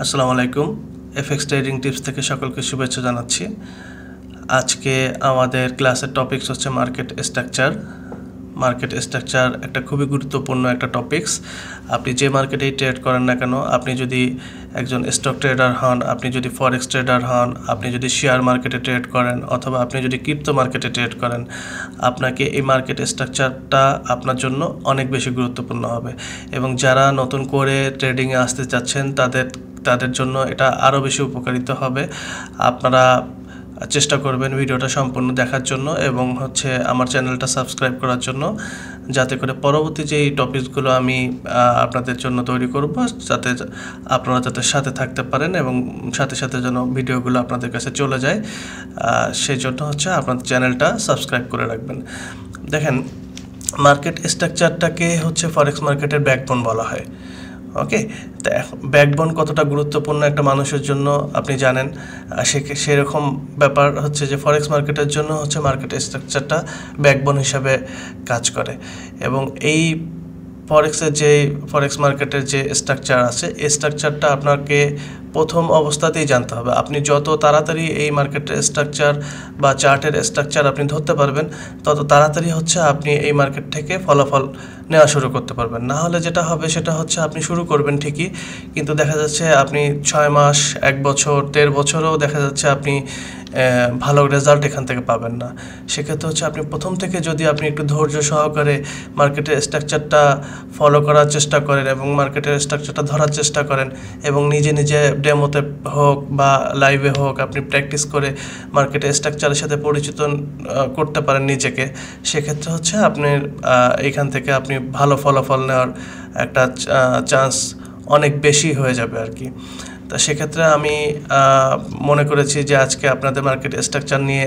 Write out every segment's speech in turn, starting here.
আসসালামু আলাইকুম। FX trading tips থেকে সকলকে শুভেচ্ছা জানাচ্ছি। আজকে আমাদের ক্লাসের টপিকস হচ্ছে মার্কেট স্ট্রাকচার। মার্কেট স্ট্রাকচার একটা খুবই গুরুত্বপূর্ণ একটা টপিকস। আপনি যে মার্কেটেই ট্রেড করেন না কেন, আপনি যদি একজন স্টক ট্রেডার হন, আপনি যদি ফরেক্স ট্রেডার হন, আপনি যদি শেয়ার মার্কেটে ট্রেড করেন অথবা আপনি যদি ক্রিপ্টো মার্কেটে ট্রেড করেন, আপনাকে এই মার্কেট স্ট্রাকচারটা আপনার জন্য অনেক বেশি গুরুত্বপূর্ণ হবে। এবং যারা নতুন করে ট্রেডিংয়ে আসতে চাচ্ছেন তাদের জন্য এটা আরও বেশি উপকারিত হবে। আপনারা চেষ্টা করবেন ভিডিওটা সম্পূর্ণ দেখার জন্য এবং আমার চ্যানেলটা সাবস্ক্রাইব করার জন্য, যাতে করে পরবর্তী যে এই টপিকসগুলো আমি আপনাদের জন্য তৈরি করব আপনারা সাথে থাকতে পারেন এবং সাথে সাথে যেন ভিডিওগুলো আপনাদের কাছে চলে যায়, সেই জন্য আপনাদের চ্যানেলটা সাবস্ক্রাইব করে রাখবেন। দেখেন, মার্কেট স্ট্রাকচারটাকে ফরেক্স মার্কেটের ব্যাকবোন বলা হয়। ওকে, তো ব্যাকবোন কতটা গুরুত্বপূর্ণ একটা মানুষের জন্য আপনি জানেন। সেরকম ব্যাপার যে ফরেক্স মার্কেটের জন্য মার্কেট স্ট্রাকচারটা ব্যাকবোন হিসাবে কাজ করে। এবং এই ফরেক্স মার্কেটের যে স্ট্রাকচার আছে, এই স্ট্রাকচারটা আপনাকে প্রথম অবস্থাতেই জানতে হবে। আপনি যত তাড়াতাড়ি এই মার্কেটের স্ট্রাকচার বা চার্টের স্ট্রাকচার আপনি ধরতে পারবেন, তত তাড়াতাড়ি আপনি এই মার্কেট থেকে ফলাফল নেওয়া শুরু করতে পারবেন। না হলে যেটা হবে সেটা আপনি শুরু করবেন ঠিকই, কিন্তু দেখা যাচ্ছে আপনি 6 মাস, 1 বছর, 1.5 বছরও দেখা যাচ্ছে আপনি ভালো রেজাল্ট এখান থেকে পাবেন না। সেক্ষেত্রে আপনি প্রথম থেকে যদি আপনি একটু ধৈর্য সহকারে মার্কেটের স্ট্রাকচারটা ফলো করার চেষ্টা করেন এবং মার্কেটের স্ট্রাকচারটা ধরার চেষ্টা করেন এবং নিজে নিজে ডেমোতে হোক বা লাইভে হোক আপনি প্র্যাকটিস করে মার্কেটের স্ট্রাকচারের সাথে পরিচিত করতে পারেন নিজেকে, সেক্ষেত্রে আপনার এখান থেকে আপনি ভালো ফলাফল নেওয়ার একটা চান্স অনেক বেশি হয়ে যাবে আর কি। তা সেক্ষেত্রে আমি মনে করেছি যে আজকে আপনাদের মার্কেট স্ট্রাকচার নিয়ে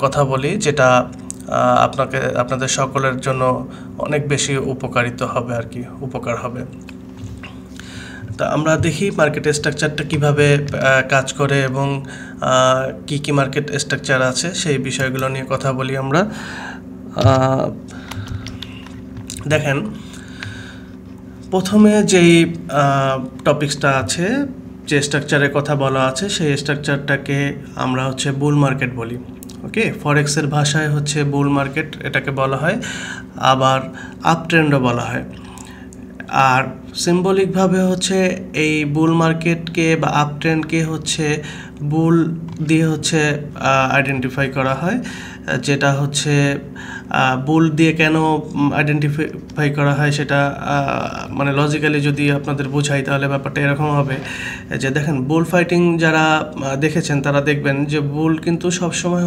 কথা বলি, যেটা আপনাদের সকলের জন্য অনেক বেশি উপকার হবে। তা আমরা দেখি মার্কেট স্ট্রাকচারটা কিভাবে কাজ করে এবং কি মার্কেট স্ট্রাকচার আছে সেই বিষয়গুলো নিয়ে কথা বলি আমরা। দেখেন, প্রথমে যেই টপিকসটা আছে, যে স্ট্রাকচারের কথা বলা আছে, সেই স্ট্রাকচারটাকে আমরা বুল মার্কেট বলি। ওকে, ফরেক্সের ভাষায় বুল মার্কেট এটাকে বলা হয়, আবার আপ ট্রেন্ডও বলা হয়। আর সিম্বলিকভাবে এই বুল মার্কেটকে বা আপ ট্রেন্ডকে বুল দিয়ে আইডেন্টিফাই করা হয়। যেটা বুল দিয়ে কেন আইডেন্টিফাই করা হয় সেটা মানে লজিক্যালি যদি আপনাদের বোঝাই তাহলে ব্যাপারটা এরকম হবে যে, দেখেন, বুল ফাইটিং যারা দেখেছেন তারা দেখবেন যে বুল কিন্তু সবসময়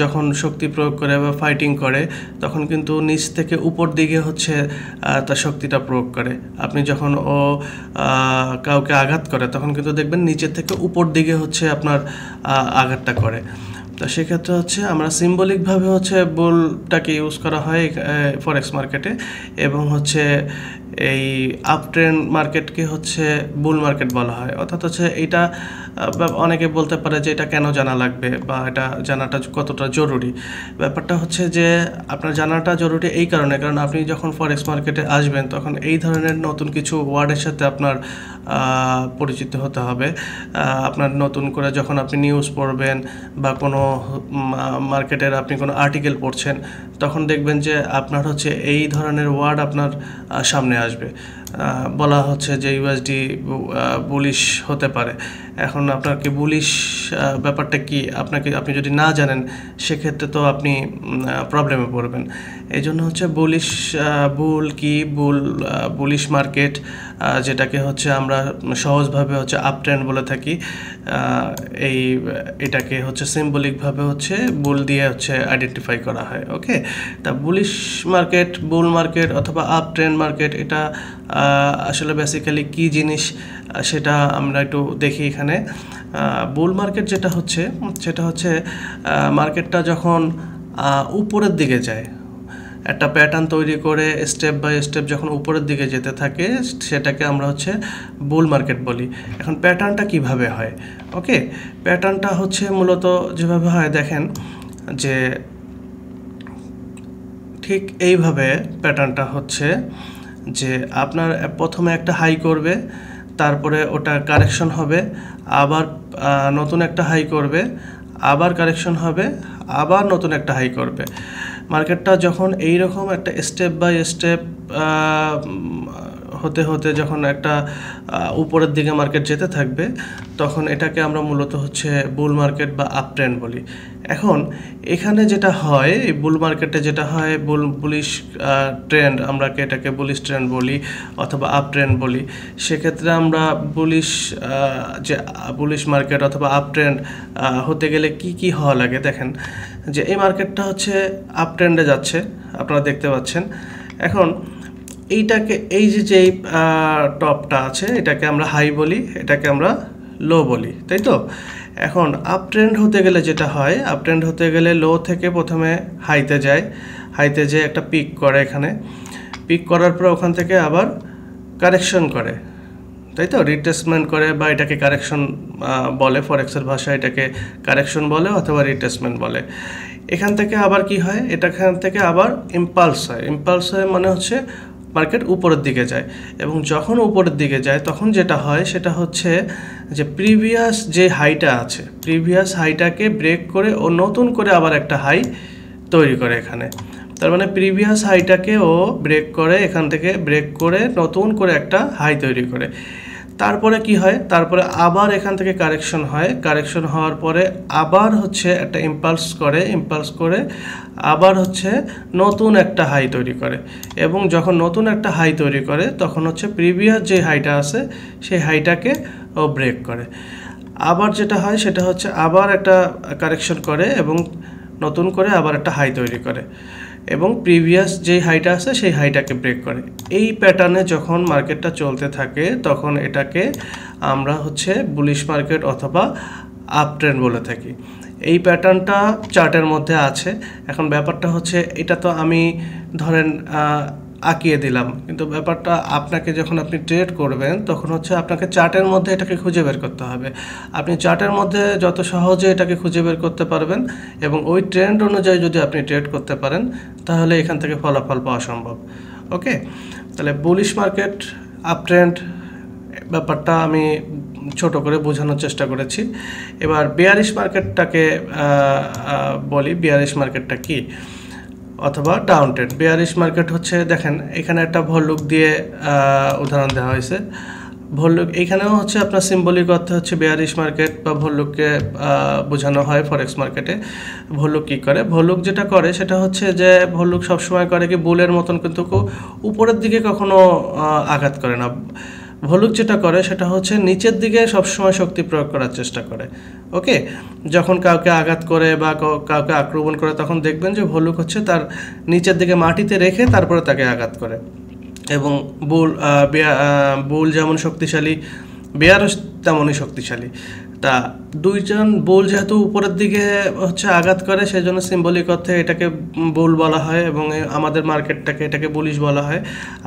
যখন শক্তি প্রয়োগ করে বা ফাইটিং করে তখন কিন্তু নিচ থেকে উপর দিকে তার শক্তিটা প্রয়োগ করে। আপনি যখন কাউকে আঘাত করে তখন কিন্তু দেখবেন নিচের থেকে উপর দিকে আপনার আঘাতটা করে। তো সেক্ষেত্রে আমরা সিম্বলিকভাবে বুলটাকে ইউজ করা হয় ফরেক্স মার্কেটে, এবং এই আপ ট্রেন্ড মার্কেটকে বুল মার্কেট বলা হয়। অর্থাৎ এইটা অনেকে বলতে পারে যে এটা কেন জানা লাগবে বা এটা জানাটা কতটা জরুরি। ব্যাপারটা যে আপনার জানাটা জরুরি এই কারণে, কারণ আপনি যখন ফরেক্স মার্কেটে আসবেন তখন এই ধরনের নতুন কিছু ওয়ার্ডের সাথে আপনার পরিচিত হতে হবে। আপনার নতুন করে যখন আপনি নিউজ পড়বেন বা কোনো মার্কেটের আপনি কোনো আর্টিকেল পড়ছেন, তখন দেখবেন যে আপনার এই ধরনের ওয়ার্ড আপনার সামনে আসবে। বলা যে ইউএসডি বুলিশ হতে পারে। এখন আপনাকে বুলিশ ব্যাপারটা কি আপনি যদি না জানেন সেক্ষেত্রে তো আপনি প্রবলেমে পড়বেন। এই জন্য বুলিশ মার্কেট, যেটাকে আমরা সহজভাবে আপ ট্রেন্ড বলে থাকি, এটাকে সিম্বলিকভাবে বুল দিয়ে আইডেন্টিফাই করা হয়। ওকে, তা বুলিশ মার্কেট, বুল মার্কেট অথবা আপ ট্রেন্ড মার্কেট, এটা আসলে বেসিক্যালি কি জিনিস সেটা আমরা একটু দেখি এখানে। বুল মার্কেট সেটা মার্কেটটা যখন উপরের দিকে যায়, একটা প্যাটার্ন তৈরি করে স্টেপ বাই স্টেপ যখন উপরের দিকে যেতে থাকে, সেটাকে আমরা বুল মার্কেট বলি। এখন প্যাটার্নটা কিভাবে হয়? ওকে, প্যাটার্নটা মূলত যেভাবে হয়, দেখেন যে ঠিক এইভাবে প্যাটার্নটা যে আপনার প্রথমে একটা হাই করবে, তারপরে ওটা কারেকশন হবে, আবার নতুন একটা হাই করবে, আবার কারেকশন হবে, আবার নতুন একটা হাই করবে। মার্কেটটা যখন এইরকম একটা স্টেপ বাই স্টেপ হতে হতে যখন একটা উপরের দিকে মার্কেট যেতে থাকবে, তখন এটাকে আমরা মূলত হচ্ছে বুল মার্কেট বা আপ ট্রেন্ড বলি। এখন এখানে যেটা হয়, এই বুল মার্কেটে যেটা হয়, বুলিশ ট্রেন্ড, আমরা এটাকে বুলিশ ট্রেন্ড বলি অথবা আপ ট্রেন্ড বলি। সেক্ষেত্রে আমরা যে বুলিশ মার্কেট অথবা আপ ট্রেন্ড হতে গেলে কি কি হওয়া লাগে, দেখেন যে এই মার্কেটটা হচ্ছে আপ ট্রেন্ডে যাচ্ছে, আপনারা দেখতে পাচ্ছেন। এখন এইটাকে এই যেই টপটা আছে এটাকে আমরা হাই বলি, এটাকে আমরা লো বলি, তাই তো? এখন আপ ট্রেন্ড হতে গেলে যেটা হয়, আপ ট্রেন্ড হতে গেলে লো থেকে প্রথমে হাইতে যায়, হাইতে যেয়ে একটা পিক করে, এখানে পিক করার পর ওখান থেকে আবার কারেকশন করে, তাই তো? রিট্রেসমেন্ট করে, বা এটাকে কারেকশন বলে, ফরেক্সের ভাষায় এটাকে কারেকশন বলে অথবা রিট্রেসমেন্ট বলে। এখান থেকে আবার কি হয়, এখান থেকে আবার ইম্পালস হয়। ইম্পালস হয় মানে হচ্ছে মার্কেট উপরের দিকে যায়, এবং যখন উপরের দিকে যায় তখন যেটা হয় সেটা হচ্ছে যে প্রিভিয়াস যে হাইটা আছে, প্রিভিয়াস হাইটাকে ব্রেক করে ও নতুন করে আবার একটা হাই তৈরি করে এখানে। তার মানে প্রিভিয়াস হাইটাকে ও ব্রেক করে, এখান থেকে ব্রেক করে নতুন করে একটা হাই তৈরি করে। তারপরে কি হয়, তারপরে আবার এখান থেকে কারেকশন হয়, কারেকশন হওয়ার পরে আবার হচ্ছে একটা ইম্পালস করে আবার হচ্ছে নতুন একটা হাই তৈরি করে, এবং যখন নতুন একটা হাই তৈরি করে তখন হচ্ছে প্রিভিয়াস যে হাইটা আছে সেই হাইটাকে ও ব্রেক করে। আবার যেটা হয় সেটা হচ্ছে আবার একটা কারেকশন করে এবং নতুন করে আবার একটা হাই তৈরি করে, এবং প্রিভিয়াস যেই হাইটা আছে সেই হাইটাকে ব্রেক করে। এই প্যাটার্নে যখন মার্কেটটা চলতে থাকে তখন এটাকে আমরা হচ্ছে বুলিশ মার্কেট অথবা আপ ট্রেন্ড বলে থাকি। এই প্যাটার্নটা চার্টের মধ্যে আছে। এখন ব্যাপারটা হচ্ছে, এটা তো আমি ধরেন আঁকিয়ে দিলাম, কিন্তু ব্যাপারটা আপনাকে যখন আপনি ট্রেড করবেন তখন হচ্ছে আপনাকে চার্টের মধ্যে এটাকে খুঁজে বের করতে হবে। আপনি চার্টের মধ্যে যত সহজে এটাকে খুঁজে বের করতে পারবেন এবং ওই ট্রেন্ড অনুযায়ী যদি আপনি ট্রেড করতে পারেন তাহলে এখান থেকে ফলাফল পাওয়া সম্ভব। ওকে, তাহলে বুলিশ মার্কেট, আপ ট্রেন্ড ব্যাপারটা আমি ছোট করে বোঝানোর চেষ্টা করেছি। এবার বেয়ারিশ মার্কেটটাকে বলি, বেয়ারিশ মার্কেটটা কি, অথবা ডাউন ট্রেন্ড। বেয়ারিশ মার্কেট হচ্ছে, দেখেন এখানে একটা ভল্লুক দিয়ে উদাহরণ দেওয়া হয়েছে। ভল্লুক এইখানেও হচ্ছে আপনার সিম্বলিক অর্থে হচ্ছে বেয়ারিশ মার্কেট বা ভল্লুককে বোঝানো হয় ফরেক্স মার্কেটে। ভল্লুক কী করে, ভল্লুক যেটা করে সেটা হচ্ছে যে ভল্লুক সবসময় করে কি বুলের মতন কিন্তু উপরের দিকে কখনো আঘাত করে না। ভল্লুক যেটা করে সেটা হচ্ছে নিচের দিকে সবসময় শক্তি প্রয়োগ করার চেষ্টা করে। ওকে, যখন কাউকে আঘাত করে বা কাউকে আক্রমণ করে তখন দেখবেন যে ভল্লুক হচ্ছে তার নিচের দিকে মাটিতে রেখে তারপরে তাকে আঘাত করে। এবং বুল যেমন শক্তিশালী, বেয়ারও তেমনই শক্তিশালী। তা দুইজন বুল যেহেতু উপরের দিকে হচ্ছে আঘাত করে, সেই জন্য সিম্বলিক অর্থে এটাকে বুল বলা হয় এবং আমাদের মার্কেটটাকে এটাকে বুলিশ বলা হয়।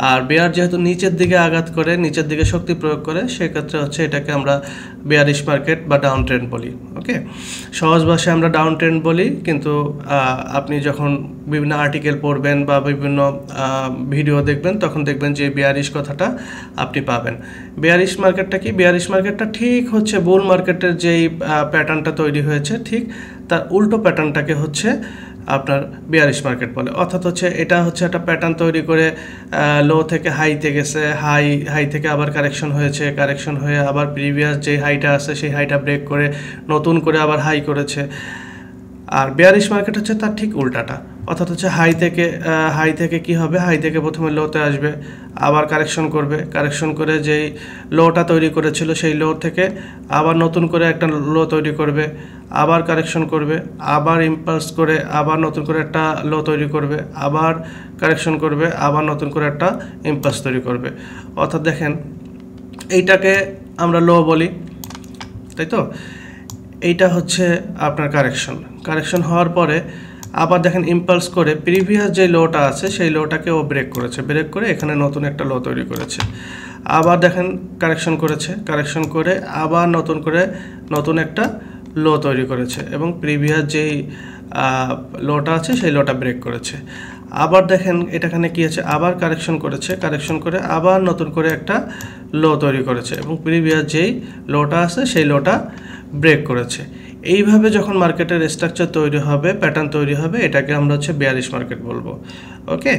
আর বেয়ার যেহেতু নিচের দিকে আঘাত করে, নিচের দিকে শক্তি প্রয়োগ করে, সেক্ষেত্রে হচ্ছে এটাকে আমরা বেয়ারিশ মার্কেট বা ডাউন ট্রেন্ড বলি। ওকে, সহজ ভাষায় আমরা ডাউন ট্রেন্ড বলি, কিন্তু আপনি যখন বিভিন্ন আর্টিকেল পড়বেন বা বিভিন্ন ভিডিও দেখবেন তখন দেখবেন যে বেয়ারিশ কথাটা আপনি পাবেন। বেয়ারিশ মার্কেটটা কি, বেয়ারিশ মার্কেটটা ঠিক হচ্ছে বুল মার্কেটের যেই প্যাটার্নটা তৈরি হয়েছে ঠিক তার উল্টো প্যাটার্নটাকে হচ্ছে আপনার বেয়ারিশ মার্কেট বলে। অর্থাৎ হচ্ছে এটা হচ্ছে একটা প্যাটার্ন তৈরি করে লো থেকে হাইতে গেছে, হাই থেকে আবার কারেকশন হয়েছে, কারেকশন হয়ে আবার প্রিভিয়াস যে হাইটা আছে সেই হাইটা ব্রেক করে নতুন করে আবার হাই করেছে। আর বেয়ারিশ মার্কেট হচ্ছে তার ঠিক উল্টাটা, অর্থাৎ হচ্ছে হাই থেকে কি হবে, হাই থেকে প্রথমে লোতে আসবে, আবার কারেকশন করবে, কারেকশন করে যেই লোটা তৈরি করেছিল সেই লো থেকে আবার নতুন করে একটা লো তৈরি করবে, আবার কারেকশন করবে, আবার ইম্পালস করে আবার নতুন করে একটা লো তৈরি করবে, আবার কারেকশন করবে, আবার নতুন করে একটা ইম্পালস তৈরি করবে। অর্থাৎ দেখেন এইটাকে আমরা লো বলি, তাই তো? এইটা হচ্ছে আপনার কারেকশন হওয়ার পরে আবার দেখেন ইম্পালস করে প্রিভিয়াস যে লোটা আছে সেই লোটাকে ও ব্রেক করে এখানে নতুন একটা লো তৈরি করেছে। আবার দেখেন কারেকশন করে আবার নতুন একটা লো তৈরি করেছে এবং প্রিভিয়াস যেই লোটা আছে সেই লোটা ব্রেক করেছে। আবার দেখেন এটাখানে কি আছে, আবার কারেকশন করেছে, কারেকশন করে আবার নতুন করে একটা লো তৈরি করেছে এবং প্রিভিয়াস যেই লোটা আছে সেই লোটা ব্রেক করেছে। এইভাবে যখন মার্কেটের স্ট্রাকচার তৈরি হবে, প্যাটার্ন তৈরি হবে, এটাকে আমরা হচ্ছে বেয়ারিশ মার্কেট বলবো। ওকে,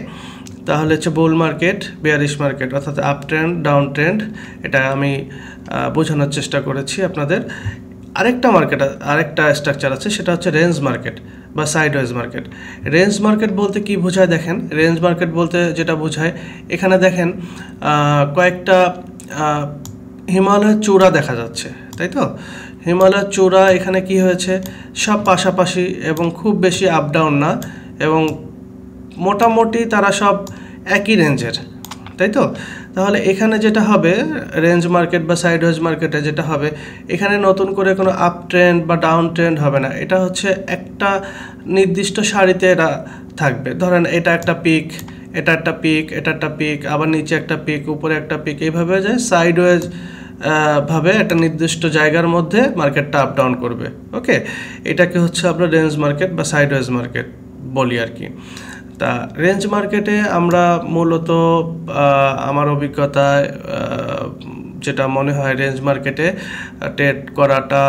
তাহলে হচ্ছে বুল মার্কেট, বেয়ারিশ মার্কেট, অর্থাৎ আপ ট্রেন্ড, ডাউন ট্রেন্ড, এটা আমি বোঝানোর চেষ্টা করেছি আপনাদের। আরেকটা স্ট্রাকচার আছে, সেটা হচ্ছে রেঞ্জ মার্কেট বা সাইডওয়েজ মার্কেট। রেঞ্জ মার্কেট বলতে কি বোঝায় দেখেন, রেঞ্জ মার্কেট বলতে যেটা বোঝায়, এখানে দেখেন কয়েকটা হিমালয়ের চূড়া দেখা যাচ্ছে, তাই তো? হিমালয়ের চূড়া এখানে কি হয়েছে, সব পাশাপাশি এবং খুব বেশি আপ ডাউন না, এবং মোটামুটি তারা সব একই রেঞ্জের, তাই তো? তাহলে এখানে যেটা হবে রেঞ্জ মার্কেট বা সাইডওয়েজ মার্কেটে যেটা হবে, এখানে নতুন করে কোনো আপ ট্রেন্ড বা ডাউন ট্রেন্ড হবে না। এটা হচ্ছে একটা নির্দিষ্ট সারিতে এরা থাকবে। ধরেন এটা একটা পিক, এটা একটা পিক, এটা একটা পিক, আবার নিচে একটা পিক, উপরে একটা পিক, এইভাবে যায় সাইডওয়েজ ভাবে একটা নির্দিষ্ট জায়গার মধ্যে মার্কেটটা আপ ডাউন করবে। ওকে, এটাকে হচ্ছে আমরা রেঞ্জ মার্কেট বা সাইডওয়েজ মার্কেট বলি আর কি। তা রেঞ্জ মার্কেটে আমরা মূলত আমার অভিজ্ঞতায় যেটা মনে হয়, রেঞ্জ মার্কেটে ট্রেড করাটা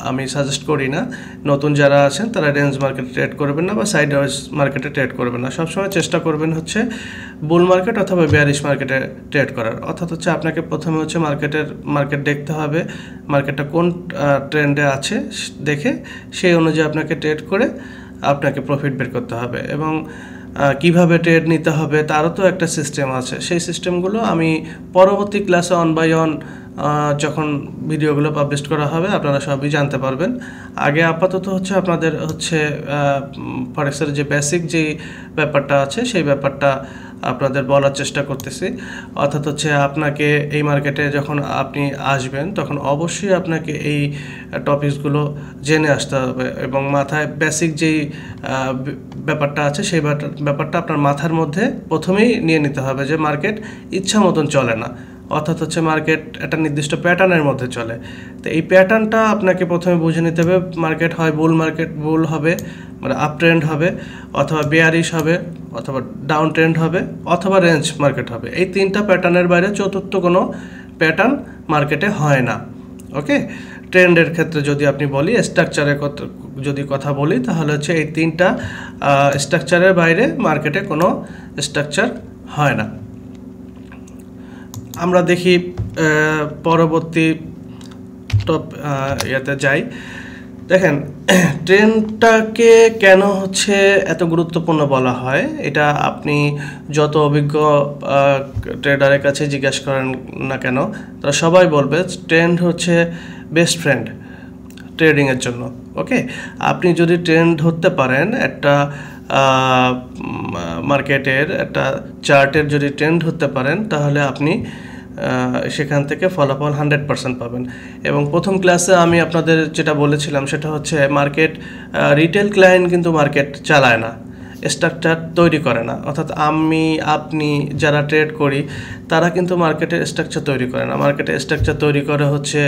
আমি সাজেস্ট করি না। নতুন যারা আছেন তারা রেঞ্জ মার্কেটে ট্রেড করবেন না বা সাইডওয়েজ মার্কেটে ট্রেড করবেন না। সবসময় চেষ্টা করবেন হচ্ছে বুল মার্কেট অথবা বেয়ারিশ মার্কেটে ট্রেড করার। অর্থাৎ হচ্ছে আপনাকে প্রথমে হচ্ছে মার্কেট দেখতে হবে, মার্কেটটা কোন ট্রেন্ডে আছে দেখে সেই অনুযায়ী আপনাকে ট্রেড করে আপনাকে প্রফিট বের করতে হবে। এবং কিভাবে ট্রেড নিতে হবে তারও তো একটা সিস্টেম আছে। সেই সিস্টেমগুলো আমি পরবর্তী ক্লাসে অন বাই অন যখন ভিডিওগুলো পাবলিশ করা হবে আপনারা সবই জানতে পারবেন। আগে আপাতত হচ্ছে আপনাদের হচ্ছে ফরেক্সের যে বেসিক যে ব্যাপারটা আছে সেই ব্যাপারটা আপনাদের বলার চেষ্টা করতেছি। অর্থাৎ হচ্ছে আপনাকে এই মার্কেটে যখন আপনি আসবেন তখন অবশ্যই আপনাকে এই টপিকসগুলো জেনে আসতে হবে এবং মাথায় বেসিক যেই ব্যাপারটা আছে সেই ব্যাপারটা আপনার মাথার মধ্যে প্রথমেই নিয়ে নিতে হবে যে মার্কেট ইচ্ছা মতন চলে না। অর্থাৎ হচ্ছে মার্কেট একটা নির্দিষ্ট প্যাটার্নের মধ্যে চলে। তো এই প্যাটার্নটা আপনাকে প্রথমে বুঝে নিতে হবে। মার্কেট হয় বুল হবে, মানে আপ ট্রেন্ড হবে, অথবা বেয়ারিশ হবে, অথবা ডাউন ট্রেন্ড হবে, অথবা রেঞ্জ মার্কেট হবে। এই তিনটা প্যাটার্নের বাইরে চতুর্থ কোনো প্যাটার্ন মার্কেটে হয় না। ওকে, ট্রেন্ডের ক্ষেত্রে যদি আপনি বলি, স্ট্রাকচারের যদি কথা বলি, তাহলে হচ্ছে এই তিনটা স্ট্রাকচারের বাইরে মার্কেটে কোনো স্ট্রাকচার হয় না। আমরা দেখি পরবর্তী ইয়াতে যাই। দেখেন ট্রেন্ডটাকে কেন হচ্ছে এত গুরুত্বপূর্ণ বলা হয়, এটা আপনি যত অভিজ্ঞ ট্রেডারের কাছে জিজ্ঞাসা করেন না কেন, তারা সবাই বলবে ট্রেন্ড হচ্ছে বেস্ট ফ্রেন্ড ট্রেডিংয়ের জন্য। ওকে, আপনি যদি ট্রেন্ড ধরতে পারেন, একটা মার্কেটের একটা চার্টের যদি ট্রেন্ড ধরতে পারেন, তাহলে আপনি সেখান থেকে ফলাফল 100% পাবেন। এবং প্রথম ক্লাসে আমি আপনাদের যেটা বলেছিলাম সেটা হচ্ছে মার্কেট রিটেল ক্লায়েন্ট কিন্তু মার্কেট চালায় না, স্ট্রাকচার তৈরি করে না। অর্থাৎ আপনি যারা ট্রেড করি তারা কিন্তু মার্কেটের স্ট্রাকচার তৈরি করে না। মার্কেটের স্ট্রাকচার তৈরি করে হচ্ছে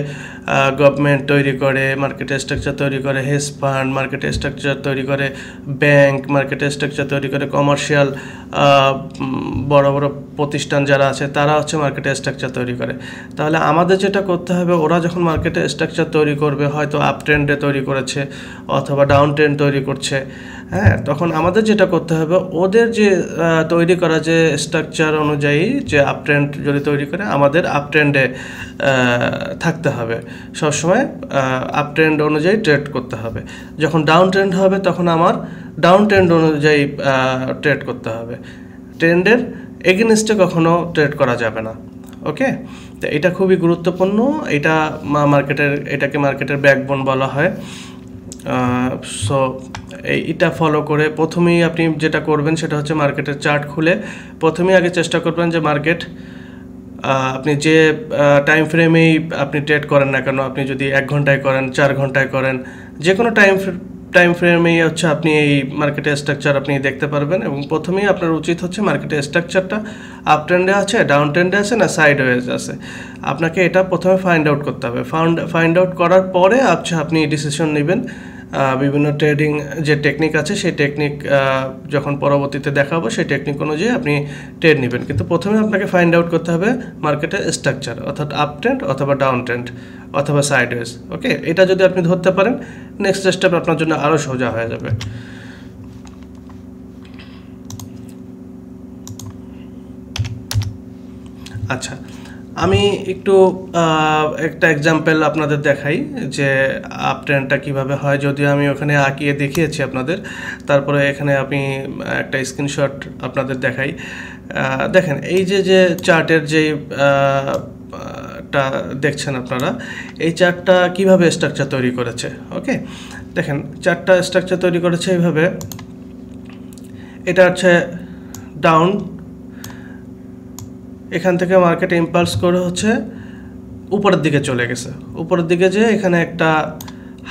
গভর্নমেন্ট তৈরি করে, মার্কেটের স্ট্রাকচার তৈরি করে হেজ ফান্ড, মার্কেটের স্ট্রাকচার তৈরি করে ব্যাংক, মার্কেটের স্ট্রাকচার তৈরি করে কমার্শিয়াল বড় বড় প্রতিষ্ঠান যারা আছে তারা হচ্ছে মার্কেটের স্ট্রাকচার তৈরি করে। তাহলে আমাদের যেটা করতে হবে, ওরা যখন মার্কেটের স্ট্রাকচার তৈরি করবে, হয়তো আপ ট্রেন্ডে তৈরি করেছে অথবা ডাউন ট্রেন্ড তৈরি করছে, হ্যাঁ, তখন আমাদের যেটা করতে হবে, ওদের যে তৈরি করা যে স্ট্রাকচার অনুযায়ী যে আপ ট্রেন্ড যদি তৈরি করে, আমাদের আপ ট্রেন্ডে থাকতে হবে সবসময়, আপ ট্রেন্ড অনুযায়ী ট্রেড করতে হবে। যখন ডাউন ট্রেন্ড হবে তখন আমার ডাউন ট্রেন্ড অনুযায়ী ট্রেড করতে হবে। ট্রেন্ডের এগেনস্টে কখনো ট্রেড করা যাবে না। ওকে, তো এটা খুবই গুরুত্বপূর্ণ। এটাকে মার্কেটের ব্যাকবোন বলা হয়। সো এটা ফলো করে প্রথমেই আপনি যেটা করবেন সেটা হচ্ছে মার্কেটের চার্ট খুলে প্রথমেই আগে চেষ্টা করবেন যে মার্কেট আপনি যে টাইম ফ্রেমেই আপনি ট্রেড করেন না কেন, আপনি যদি 1 ঘন্টায় করেন, 4 ঘন্টায় করেন, যে কোনো টাইম ফ্রেমেই হচ্ছে আপনি এই মার্কেটের স্ট্রাকচার আপনি দেখতে পারবেন। এবং প্রথমেই আপনার উচিত হচ্ছে মার্কেটের স্ট্রাকচারটা আপ ট্রেন্ডে আছে, ডাউন ট্রেন্ডে আছে না সাইডওয়েজ আছে, আপনাকে এটা প্রথমে ফাইন্ড আউট করতে হবে। ফাইন্ড আউট করার পরে আপনি ডিসিশন নেবেন বিভিন্ন ট্রেডিং যে টেকনিক আছে সেই টেকনিক যখন পরবর্তীতে দেখাবো সেই টেকনিক অনুযায়ী আপনি ট্রেড নেবেন। কিন্তু প্রথমে আপনাকে ফাইন্ড আউট করতে হবে মার্কেটের স্ট্রাকচার, অর্থাৎ আপ ট্রেন্ড অথবা ডাউন ট্রেন্ড অথবা সাইডওয়েজ। ওকে, এটা যদি আপনি ধরতে পারেন নেক্সট স্টেপ আপনার জন্য আরও সোজা হয়ে যাবে। আচ্ছা, আমি একটু একটা এক্সাম্পল আপনাদের দেখাই যে আপ ট্রেন্ডটা কীভাবে হয়, যদিও আমি ওখানে আঁকিয়ে দেখিয়েছি আপনাদের। তারপরে এখানে আমি একটা স্ক্রিনশট আপনাদের দেখাই। দেখেন এই যে চার্টের টা দেখছেন আপনারা, এই চার্টটা কিভাবে স্ট্রাকচার তৈরি করেছে। ওকে, দেখেন চার্টটা স্ট্রাকচার তৈরি করেছে এইভাবে। এটা হচ্ছে ডাউন, এখান থেকে মার্কেট ইম্পালস করে হচ্ছে উপরের দিকে চলে গেছে, উপরের দিকে যে এখানে একটা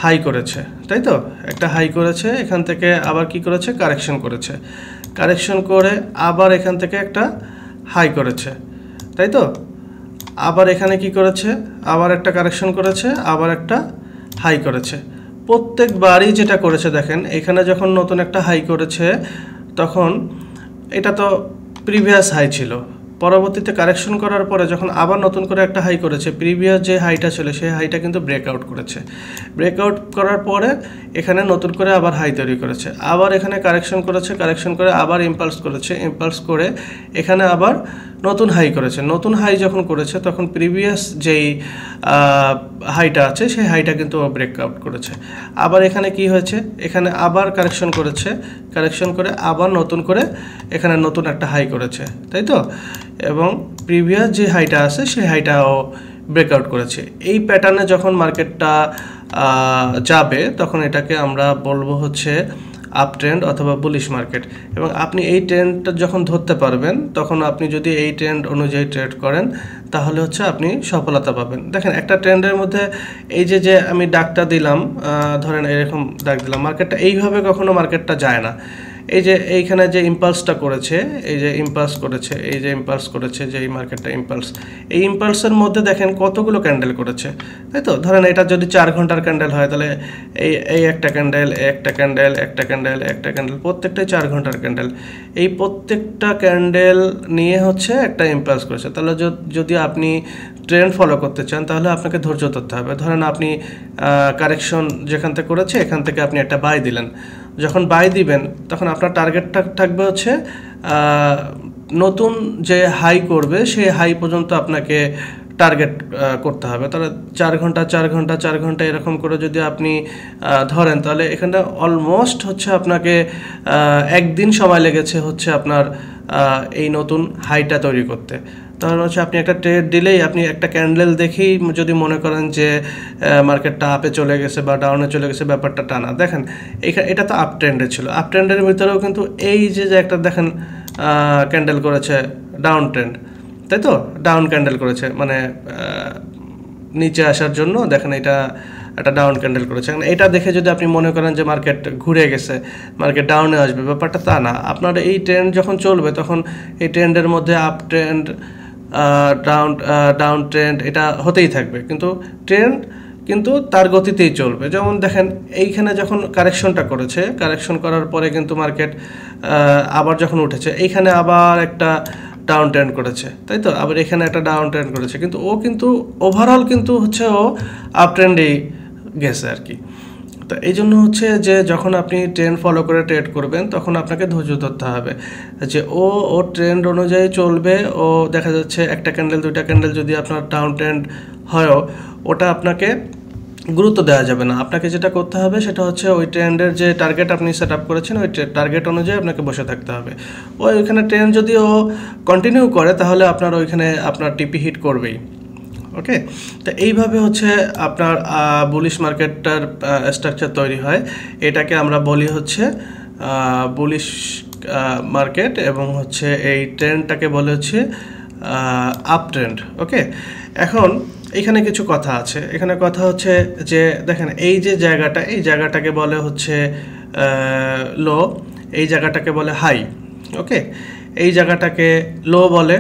হাই করেছে, তাই তো, একটা হাই করেছে, এখান থেকে আবার কি করেছে, কারেকশন করেছে, কারেকশন করে আবার এখান থেকে একটা হাই করেছে, তাই তো, আবার এখানে কি করেছে, আবার একটা কারেকশন করেছে, আবার একটা হাই করেছে। প্রত্যেকবারই যেটা করেছে দেখেন, এখানে যখন নতুন একটা হাই করেছে তখন এটা তো প্রিভিয়াস হাই ছিল, পরবর্তীতে কারেকশন করার পরে যখন আবার নতুন করে একটা হাই করেছে, প্রিভিয়াস যে হাইটা ছিল সেই হাইটা কিন্তু ব্রেকআউট করেছে, ব্রেকআউট করার পরে এখানে নতুন করে আবার হাই তৈরি করেছে, আবার এখানে কারেকশন করেছে, কারেকশন করে আবার ইম্পালস করেছে, ইম্পালস করে এখানে আবার নতুন হাই করেছে, নতুন হাই যখন করেছে তখন প্রিভিয়াস যেই হাইটা আছে সেই হাইটা কিন্তু ব্রেকআউট করেছে। আবার এখানে কি হয়েছে, এখানে আবার কারেকশন করেছে, কারেকশন করে আবার নতুন করে এখানে নতুন একটা হাই করেছে, তাই তো, এবং প্রিভিয়াস যে হাইটা আছে সেই হাইটাও ব্রেকআউট করেছে। এই প্যাটার্নে যখন মার্কেটটা যাবে তখন এটাকে আমরা বলবো হচ্ছে আপ ট্রেন্ড অথবা বুলিশ মার্কেট। এবং আপনি এই ট্রেন্ডটা যখন ধরতে পারবেন তখন আপনি যদি এই ট্রেন্ড অনুযায়ী ট্রেড করেন তাহলে হচ্ছে আপনি সফলতা পাবেন। দেখেন একটা ট্রেন্ডের মধ্যে এই যে আমি ডাকটা দিলাম, ধরেন এরকম ডাক দিলাম, মার্কেটটা এইভাবে কখনো মার্কেটটা যায় না। এই যে এইখানে যে ইম্পালসটা করেছে, এই যে ইম্পালস করেছে, এই যে ইম্পালস করেছে, যে এই মার্কেটটা ইম্পালস, এই ইম্পালসের মধ্যে দেখেন কতগুলো ক্যান্ডেল করেছে, তাই তো। ধরেন এটা যদি 4 ঘন্টার ক্যান্ডেল হয় তাহলে এই একটা ক্যান্ডেল, একটা ক্যান্ডেল, একটা ক্যান্ডেল, একটা ক্যান্ডেল, প্রত্যেকটাই 4 ঘন্টার ক্যান্ডেল। এই প্রত্যেকটা ক্যান্ডেল নিয়ে হচ্ছে একটা ইম্পালস করেছে। তাহলে যদি আপনি ট্রেন্ড ফলো করতে চান তাহলে আপনাকে ধৈর্য ধরতে হবে। ধরেন আপনি কারেকশন যেখান থেকে করেছে এখান থেকে আপনি একটা বাই দিলেন, যখন বাই দিবেন তখন আপনার টার্গেটটা থাকবে হচ্ছে নতুন যে হাই করবে সেই হাই পর্যন্ত আপনাকে টার্গেট করতে হবে। তাহলে 4 ঘন্টা 4 ঘন্টা 4 ঘন্টা এরকম করে যদি আপনি ধরেন তাহলে এখানে অলমোস্ট হচ্ছে আপনাকে একদিন সময় লেগেছে হচ্ছে আপনার এই নতুন হাইটা তৈরি করতে। তাহলে হচ্ছে আপনি একটা ট্রেড দিলেই আপনি একটা ক্যান্ডেল দেখেই যদি মনে করেন যে মার্কেটটা আপে চলে গেছে বা ডাউনে চলে গেছে, ব্যাপারটা টানা। দেখেন এটা তো আপ ট্রেন্ডে ছিল, আপ ট্রেন্ডের ভিতরেও কিন্তু এই যে একটা দেখেন ক্যান্ডেল করেছে ডাউন ট্রেন্ড, তাই তো, ডাউন ক্যান্ডেল করেছে, মানে নিচে আসার জন্য দেখেন এটা একটা ডাউন ক্যান্ডেল করেছে। এটা দেখে যদি আপনি মনে করেন যে মার্কেট ঘুরে গেছে, মার্কেট ডাউনে আসবে, ব্যাপারটা তা না। আপনার এই ট্রেন্ড যখন চলবে তখন এই ট্রেন্ডের মধ্যে আপ ট্রেন্ড, ডাউন ট্রেন্ড এটা হতেই থাকবে, কিন্তু ট্রেন্ড কিন্তু তার গতিতেই চলবে। যেমন দেখেন এইখানে যখন কারেকশনটা করেছে, কারেকশন করার পরে কিন্তু মার্কেট আবার যখন উঠেছে এইখানে আবার একটা ডাউন ট্রেন্ড করেছে, তাই তো, আবার এখানে একটা ডাউন ট্রেন্ড করেছে, কিন্তু ও কিন্তু ওভারঅল কিন্তু হচ্ছে ও আপ ট্রেন্ডেই গেছে আর কি। তো এই জন্য হচ্ছে যে যখন আপনি ট্রেন্ড ফলো করে ট্রেড করবেন তখন আপনাকে ধৈর্য ধরতে হবে যে ও ট্রেন্ড অনুযায়ী চলবে। ও দেখা যাচ্ছে একটা ক্যান্ডেল, দুইটা ক্যান্ডেল যদি আপনার ডাউন ট্রেন্ড হয়ও ওটা আপনাকে গুরুত্ব দেওয়া যাবে না। আপনাকে যেটা করতে হবে সেটা হচ্ছে ওই ট্রেন্ডের যে টার্গেট আপনি সেট আপ করেছেন ওই টার্গেট অনুযায়ী আপনাকে বসে থাকতে হবে। ওইখানে ট্রেন্ড যদি ও কন্টিনিউ করে তাহলে আপনার ওইখানে আপনার টিপি হিট করবেই। ওকে, তো এইভাবে হচ্ছে আপনার বুলিশ মার্কেটটার স্ট্রাকচার তৈরি হয়। এটাকে আমরা বলি হচ্ছে বুলিশ মার্কেট, এবং হচ্ছে এই ট্রেন্ডটাকে বলে হচ্ছে আপ ট্রেন্ড। ওকে, এখন এখানে কিছু কথা আছে। এখানে কথা হচ্ছে যে দেখেন এই যে জায়গাটা, এই জায়গাটাকে বলে হচ্ছে লো, এই জায়গাটাকে বলে হাই। ওকে, এই জায়গাটাকে লো বলে।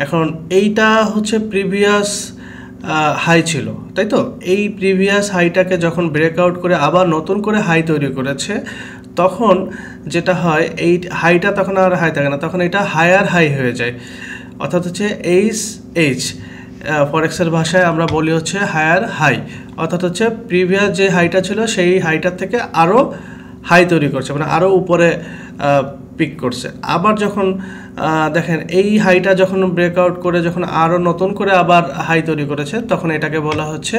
এখন এইটা হচ্ছে প্রিভিয়াস হাই ছিল, তাই তো? এই প্রিভিয়াস হাইটাকে যখন ব্রেকআউট করে আবার নতুন করে হাই তৈরি করেছে, তখন যেটা হয় এই হাইটা তখন আর হাই থাকে না, তখন এটা হায়ার হাই হয়ে যায়। অর্থাৎ হচ্ছে এইচ ফরেক্সের ভাষায় আমরা বলি হচ্ছে হায়ার হাই, অর্থাৎ হচ্ছে প্রিভিয়াস যে হাইটা ছিল সেই হাইটার থেকে আরও হাই তৈরি করছে, মানে আরও উপরে পিক করছে। আবার যখন দেখেন এই হাইটা যখন ব্রেকআউট করে যখন আরও নতুন করে আবার হাই তৈরি করেছে, তখন এটাকে বলা হচ্ছে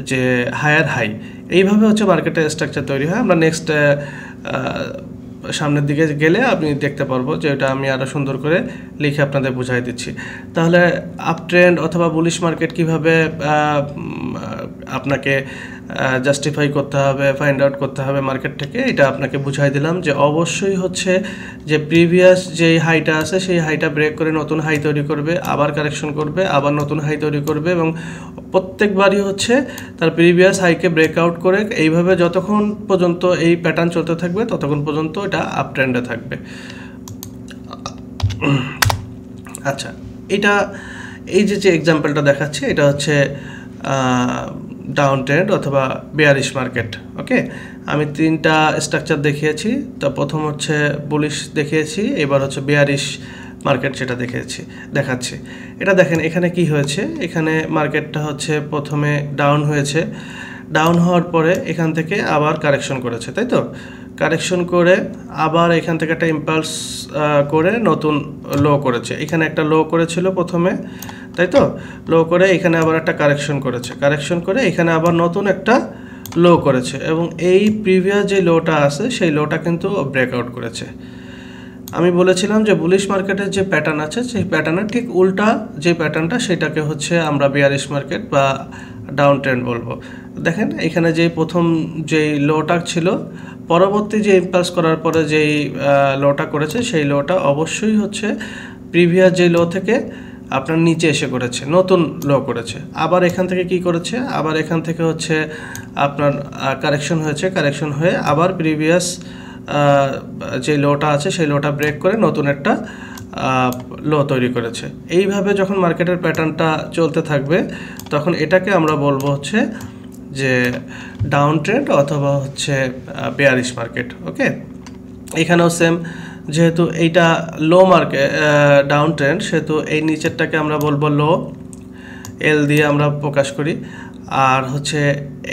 যে হায়ার হাই। এইভাবে হচ্ছে মার্কেটের স্ট্রাকচার তৈরি হয়। আমরা নেক্সট সামনের দিকে গেলে আপনি দেখতে পারবো যে এটা আমি আরও সুন্দর করে লিখে আপনাদের বুঝাই দিচ্ছি। তাহলে আপ ট্রেন্ড অথবা বুলিশ মার্কেট কীভাবে আপনাকে জাস্টিফাই করতে হবে, ফাইন্ড আউট করতে হবে মার্কেট থেকে, এটা আপনাকে বুঝাই দিলাম যে অবশ্যই হচ্ছে যে প্রিভিয়াস যেই হাইটা আছে সেই হাইটা ব্রেক করে নতুন হাই তৈরি করবে, আবার কারেকশন করবে, আবার নতুন হাই তৈরি করবে, এবং প্রত্যেকবারই হচ্ছে তার প্রিভিয়াস হাইকে ব্রেকআউট করে এইভাবে যতক্ষণ পর্যন্ত এই প্যাটার্ন চলতে থাকবে ততক্ষণ পর্যন্ত এটা আপ ট্রেন্ডে থাকবে। আচ্ছা, এটা এই যে এক্সাম্পলটা দেখাচ্ছে এটা হচ্ছে ডাউন ট্রেন্ড অথবা বেয়ারিশ মার্কেট। ওকে, আমি 3টা স্ট্রাকচার দেখিয়েছি। তো প্রথম হচ্ছে বুলিশ দেখিয়েছি, এবার হচ্ছে বেয়ারিশ মার্কেট যেটা দেখাচ্ছি। এটা দেখেন এখানে কি হয়েছে, এখানে মার্কেটটা হচ্ছে প্রথমে ডাউন হয়েছে, ডাউন হওয়ার পরে এখান থেকে আবার কারেকশন করেছে, তাই তো? কারেকশন করে আবার এখান থেকে একটা ইম্পালস করে নতুন লো করেছে। এখানে একটা লো করেছিল প্রথমে, তাই তো? লো করে এখানে আবার একটা কারেকশন করেছে, কারেকশন করে এখানে আবার নতুন একটা লো করেছে, এবং এই প্রিভিয়াস যে লোটা আছে সেই লোটা কিন্তু ব্রেকআউট করেছে। আমি বলেছিলাম যে বুলিশ মার্কেটের যে প্যাটার্ন আছে সেই প্যাটার্নের ঠিক উল্টা যে প্যাটার্নটা সেটাকে হচ্ছে আমরা বেয়ারিশ মার্কেট বা ডাউন ট্রেন্ড বলবো। দেখেন এখানে যে প্রথম যেই লোটা ছিল, পরবর্তী যে ইম্পালস করার পরে যেই লোটা করেছে সেই লোটা অবশ্যই হচ্ছে প্রিভিয়াস যে লো থেকে আপনার নিচে এসে করেছে, নতুন লো করেছে। আবার এখান থেকে কি করেছে, আবার এখান থেকে হচ্ছে আপনার কারেকশন হয়েছে, কারেকশন হয়ে আবার প্রিভিয়াস যে লোটা আছে সেই লোটা ব্রেক করে নতুন একটা লো তৈরি করেছে। এইভাবে যখন মার্কেটের প্যাটার্নটা চলতে থাকবে তখন এটাকে আমরা বলবো হচ্ছে যে ডাউন ট্রেন্ড অথবা হচ্ছে বেয়ারিশ মার্কেট। ওকে, এখানেও সেম, যেহেতু এইটা লো মার্কেট ডাউন ট্রেন্ড, সেহেতু এই নিচেরটাকে আমরা বলবো লো, এল দিয়ে আমরা প্রকাশ করি। আর হচ্ছে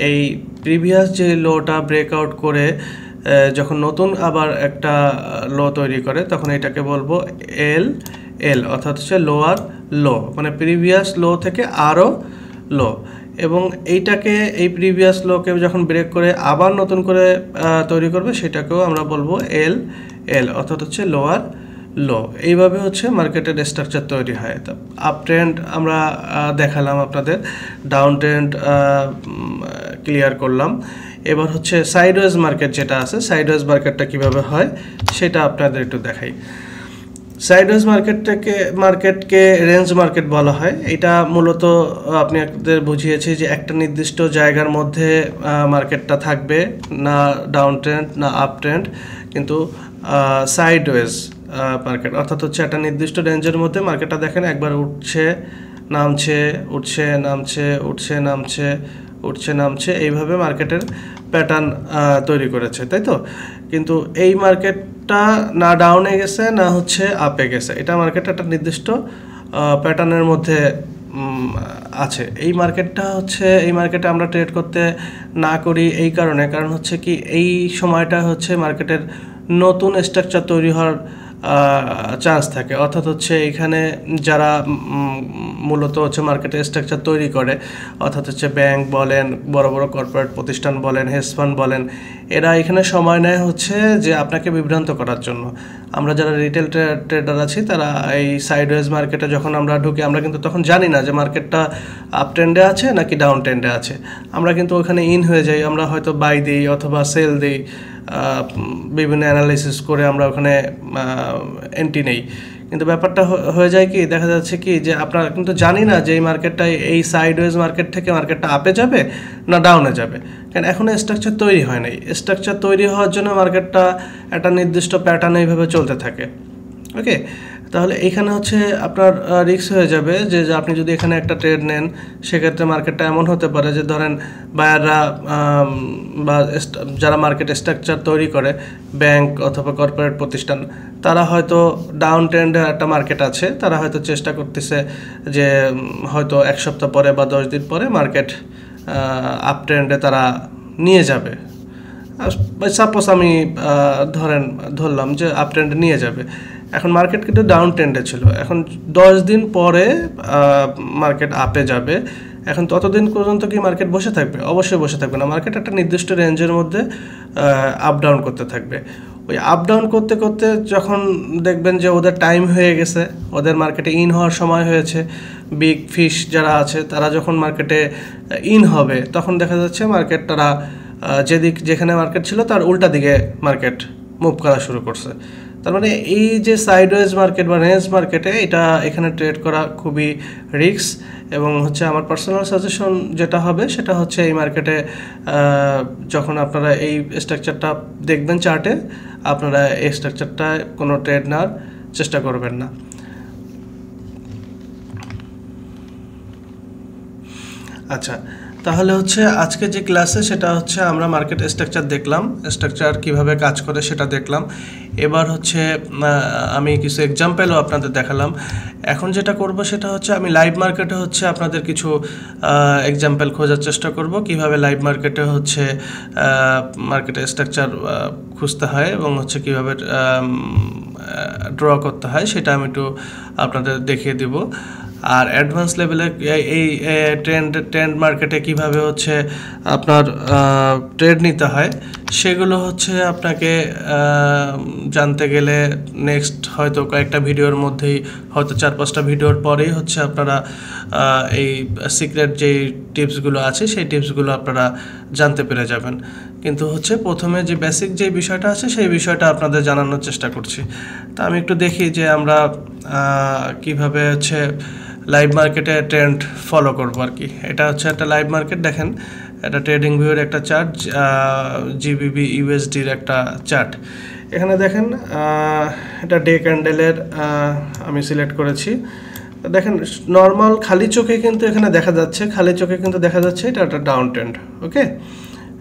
এই প্রিভিয়াস যে লোটা ব্রেকআউট করে যখন নতুন আবার একটা লো তৈরি করে তখন এটাকে বলবো এল, অর্থাৎ হচ্ছে লোয়ার লো, মানে প্রিভিয়াস লো থেকে আরও লো। এবং এইটাকে এই প্রিভিয়াস লোকে যখন ব্রেক করে আবার নতুন করে তৈরি করবে সেটাকেও আমরা বলবো এল, অর্থাৎ হচ্ছে লোয়ার লো। এইভাবে হচ্ছে মার্কেটের স্ট্রাকচার তৈরি হয়। তা আপ ট্রেন্ড আমরা দেখালাম আপনাদের, ডাউন ট্রেন্ড ক্লিয়ার করলাম। এবার হচ্ছে সাইডওয়েজ মার্কেট যেটা আছে, সাইডওয়েজ মার্কেটটা কিভাবে হয় সেটা আপনাদের একটু দেখাই। সাইডওয়েজ মার্কেটকে রেঞ্জ মার্কেট বলা হয়। এটা মূলত আপনি আপনাদের বুঝিয়েছি যে একটা নির্দিষ্ট জায়গার মধ্যে মার্কেটটা থাকবে, না ডাউন ট্রেন্ড না আপ ট্রেন্ড, কিন্তু সাইডওয়েজ মার্কেট অর্থাৎ হচ্ছে একটা নির্দিষ্ট রেঞ্জের মধ্যে মার্কেটটা দেখেন একবার উঠছে নামছে, উঠছে নামছে, উঠছে নামছে, উঠছে নামছে, এইভাবে মার্কেটের প্যাটার্ন তৈরি করেছে, তাই তো? কিন্তু এই মার্কেটটা না ডাউনে গেছে না হচ্ছে আপে গেছে, এটা মার্কেটটা একটা নির্দিষ্ট প্যাটার্নের মধ্যে আছে। এই মার্কেটে আমরা ট্রেড করতে না করি এই কারণ হচ্ছে কি এই সময়টা হচ্ছে মার্কেটের নতুন স্ট্রাকচার তৈরি হওয়ার চান্স থাকে। অর্থাৎ হচ্ছে এখানে যারা মূলত হচ্ছে মার্কেটের স্ট্রাকচার তৈরি করে, অর্থাৎ হচ্ছে ব্যাংক বলেন, বড় বড় কর্পোরেট প্রতিষ্ঠান বলেন, হেজ ফান্ড বলেন, এরা এখানে সময় নেয় হচ্ছে যে আপনাকে বিভ্রান্ত করার জন্য। আমরা যারা রিটেল ট্রেডার আছি তারা এই সাইডওয়েজ মার্কেটে যখন আমরা ঢুকি, আমরা কিন্তু তখন জানি না যে মার্কেটটা আপ ট্রেন্ডে আছে নাকি ডাউন ট্রেন্ডে আছে। আমরা কিন্তু ওখানে ইন হয়ে যাই, আমরা হয়তো বাই দিই অথবা সেল দিই, বিভিন্ন অ্যানালাইসিস করে আমরা ওখানে এন্ট্রি নেই। কিন্তু ব্যাপারটা হয়ে যায় কি, দেখা যাচ্ছে কি যে আপনারা কিন্তু জানি না যে এই মার্কেটটা এই সাইডওয়েজ মার্কেট থেকে মার্কেটটা আপে যাবে না ডাউনে যাবে, কারণ এখনও স্ট্রাকচার তৈরি হয় নাই। স্ট্রাকচার তৈরি হওয়ার জন্য মার্কেটটা একটা নির্দিষ্ট প্যাটার্ন এইভাবে চলতে থাকে। ওকে, তাহলে এখানে হচ্ছে আপনার রিস্ক হয়ে যাবে যে আপনি যদি এখানে একটা ট্রেড নেন, সেক্ষেত্রে মার্কেটটা এমন হতে পারে যে ধরেন বায়াররা বা যারা মার্কেট স্ট্রাকচার তৈরি করে, ব্যাংক অথবা কর্পোরেট প্রতিষ্ঠান, তারা হয়তো ডাউন ট্রেন্ডের একটা মার্কেট আছে, তারা হয়তো চেষ্টা করতেছে যে হয়তো 1 সপ্তাহ পরে বা 10 দিন পরে মার্কেট আপ ট্রেন্ডে তারা নিয়ে যাবে। সাপোজ আমি ধরলাম যে আপ ট্রেন্ডে নিয়ে যাবে। এখন মার্কেট কিন্তু ডাউন ট্রেন্ডে ছিল, এখন 10 দিন পরে মার্কেট আপে যাবে। এখন ততদিন পর্যন্ত কি মার্কেট বসে থাকবে? অবশ্যই বসে থাকবে না। মার্কেট একটা নির্দিষ্ট রেঞ্জের মধ্যে আপ ডাউন করতে থাকবে। ওই আপ ডাউন করতে করতে যখন দেখবেন যে ওদের টাইম হয়ে গেছে, ওদের মার্কেটে ইন হওয়ার সময় হয়েছে, বিগ ফিশ যারা আছে তারা যখন মার্কেটে ইন হবে, তখন দেখা যাচ্ছে মার্কেট তারা যেখানে মার্কেট ছিল তার উল্টা দিকে মার্কেট মুভ করা শুরু করছে। তার মানে এই যে সাইডওয়েজ মার্কেট বা রেঞ্জ মার্কেটে এখানে ট্রেড করা খুবই রিস্ক। এবং হচ্ছে আমার পার্সোনাল সাজেশন যেটা হবে সেটা হচ্ছে এই মার্কেটে যখন আপনারা এই স্ট্রাকচারটা দেখবেন চার্টে, আপনারা এই স্ট্রাকচারটায় কোনো ট্রেড নেওয়ার চেষ্টা করবেন না। আচ্ছা, তাহলে হচ্ছে আজকে যে ক্লাসে সেটা হচ্ছে আমরা মার্কেট স্ট্রাকচার দেখলাম, স্ট্রাকচার কিভাবে কাজ করে সেটা দেখলাম। এবার হচ্ছে আমি কিছু এক্সাম্পলও আপনাদের দেখালাম। এখন যেটা করব সেটা হচ্ছে আমি লাইভ মার্কেটে হচ্ছে আপনাদের কিছু এক্সাম্পল খোঁজার চেষ্টা করব, কিভাবে লাইভ মার্কেটে হচ্ছে মার্কেট স্ট্রাকচার খুঁজতে হয় এবং হচ্ছে কিভাবে ড্র করতে হয় সেটা আমি একটু আপনাদের দেখিয়ে দিব। আর অ্যাডভান্স লেভেলে এই ট্রেন্ড মার্কেটে কিভাবে হচ্ছে আপনার ট্রেড নিতে হয় সেগুলো হচ্ছে আপনাকে জানতে গেলে নেক্সট হয়তো কয়েকটা ভিডিওর মধ্যেই, হয়তো 4-5টা ভিডিওর পরেই হচ্ছে আপনারা এই সিক্রেট যেই টিপসগুলো আছে সেই টিপসগুলো আপনারা জানতে পেরে যাবেন। কিন্তু হচ্ছে প্রথমে যে বেসিক যে বিষয়টা আছে সেই বিষয়টা আপনাদের জানানোর চেষ্টা করছি। তা আমি একটু দেখি যে আমরা কিভাবে হচ্ছে লাইভ মার্কেটে ট্রেন্ড ফলো করবো আর কি। এটা হচ্ছে একটা লাইভ মার্কেট, দেখেন এটা ট্রেডিং ভিউয়ের একটা চার্ট, জিবিবি ইউএসডির একটা চার্ট। এখানে দেখেন এটা ডে ক্যান্ডেলের আমি সিলেক্ট করেছি। দেখেন নর্মাল খালি চোখে কিন্তু এখানে দেখা যাচ্ছে, এটা একটা ডাউন ট্রেন্ড। ওকে,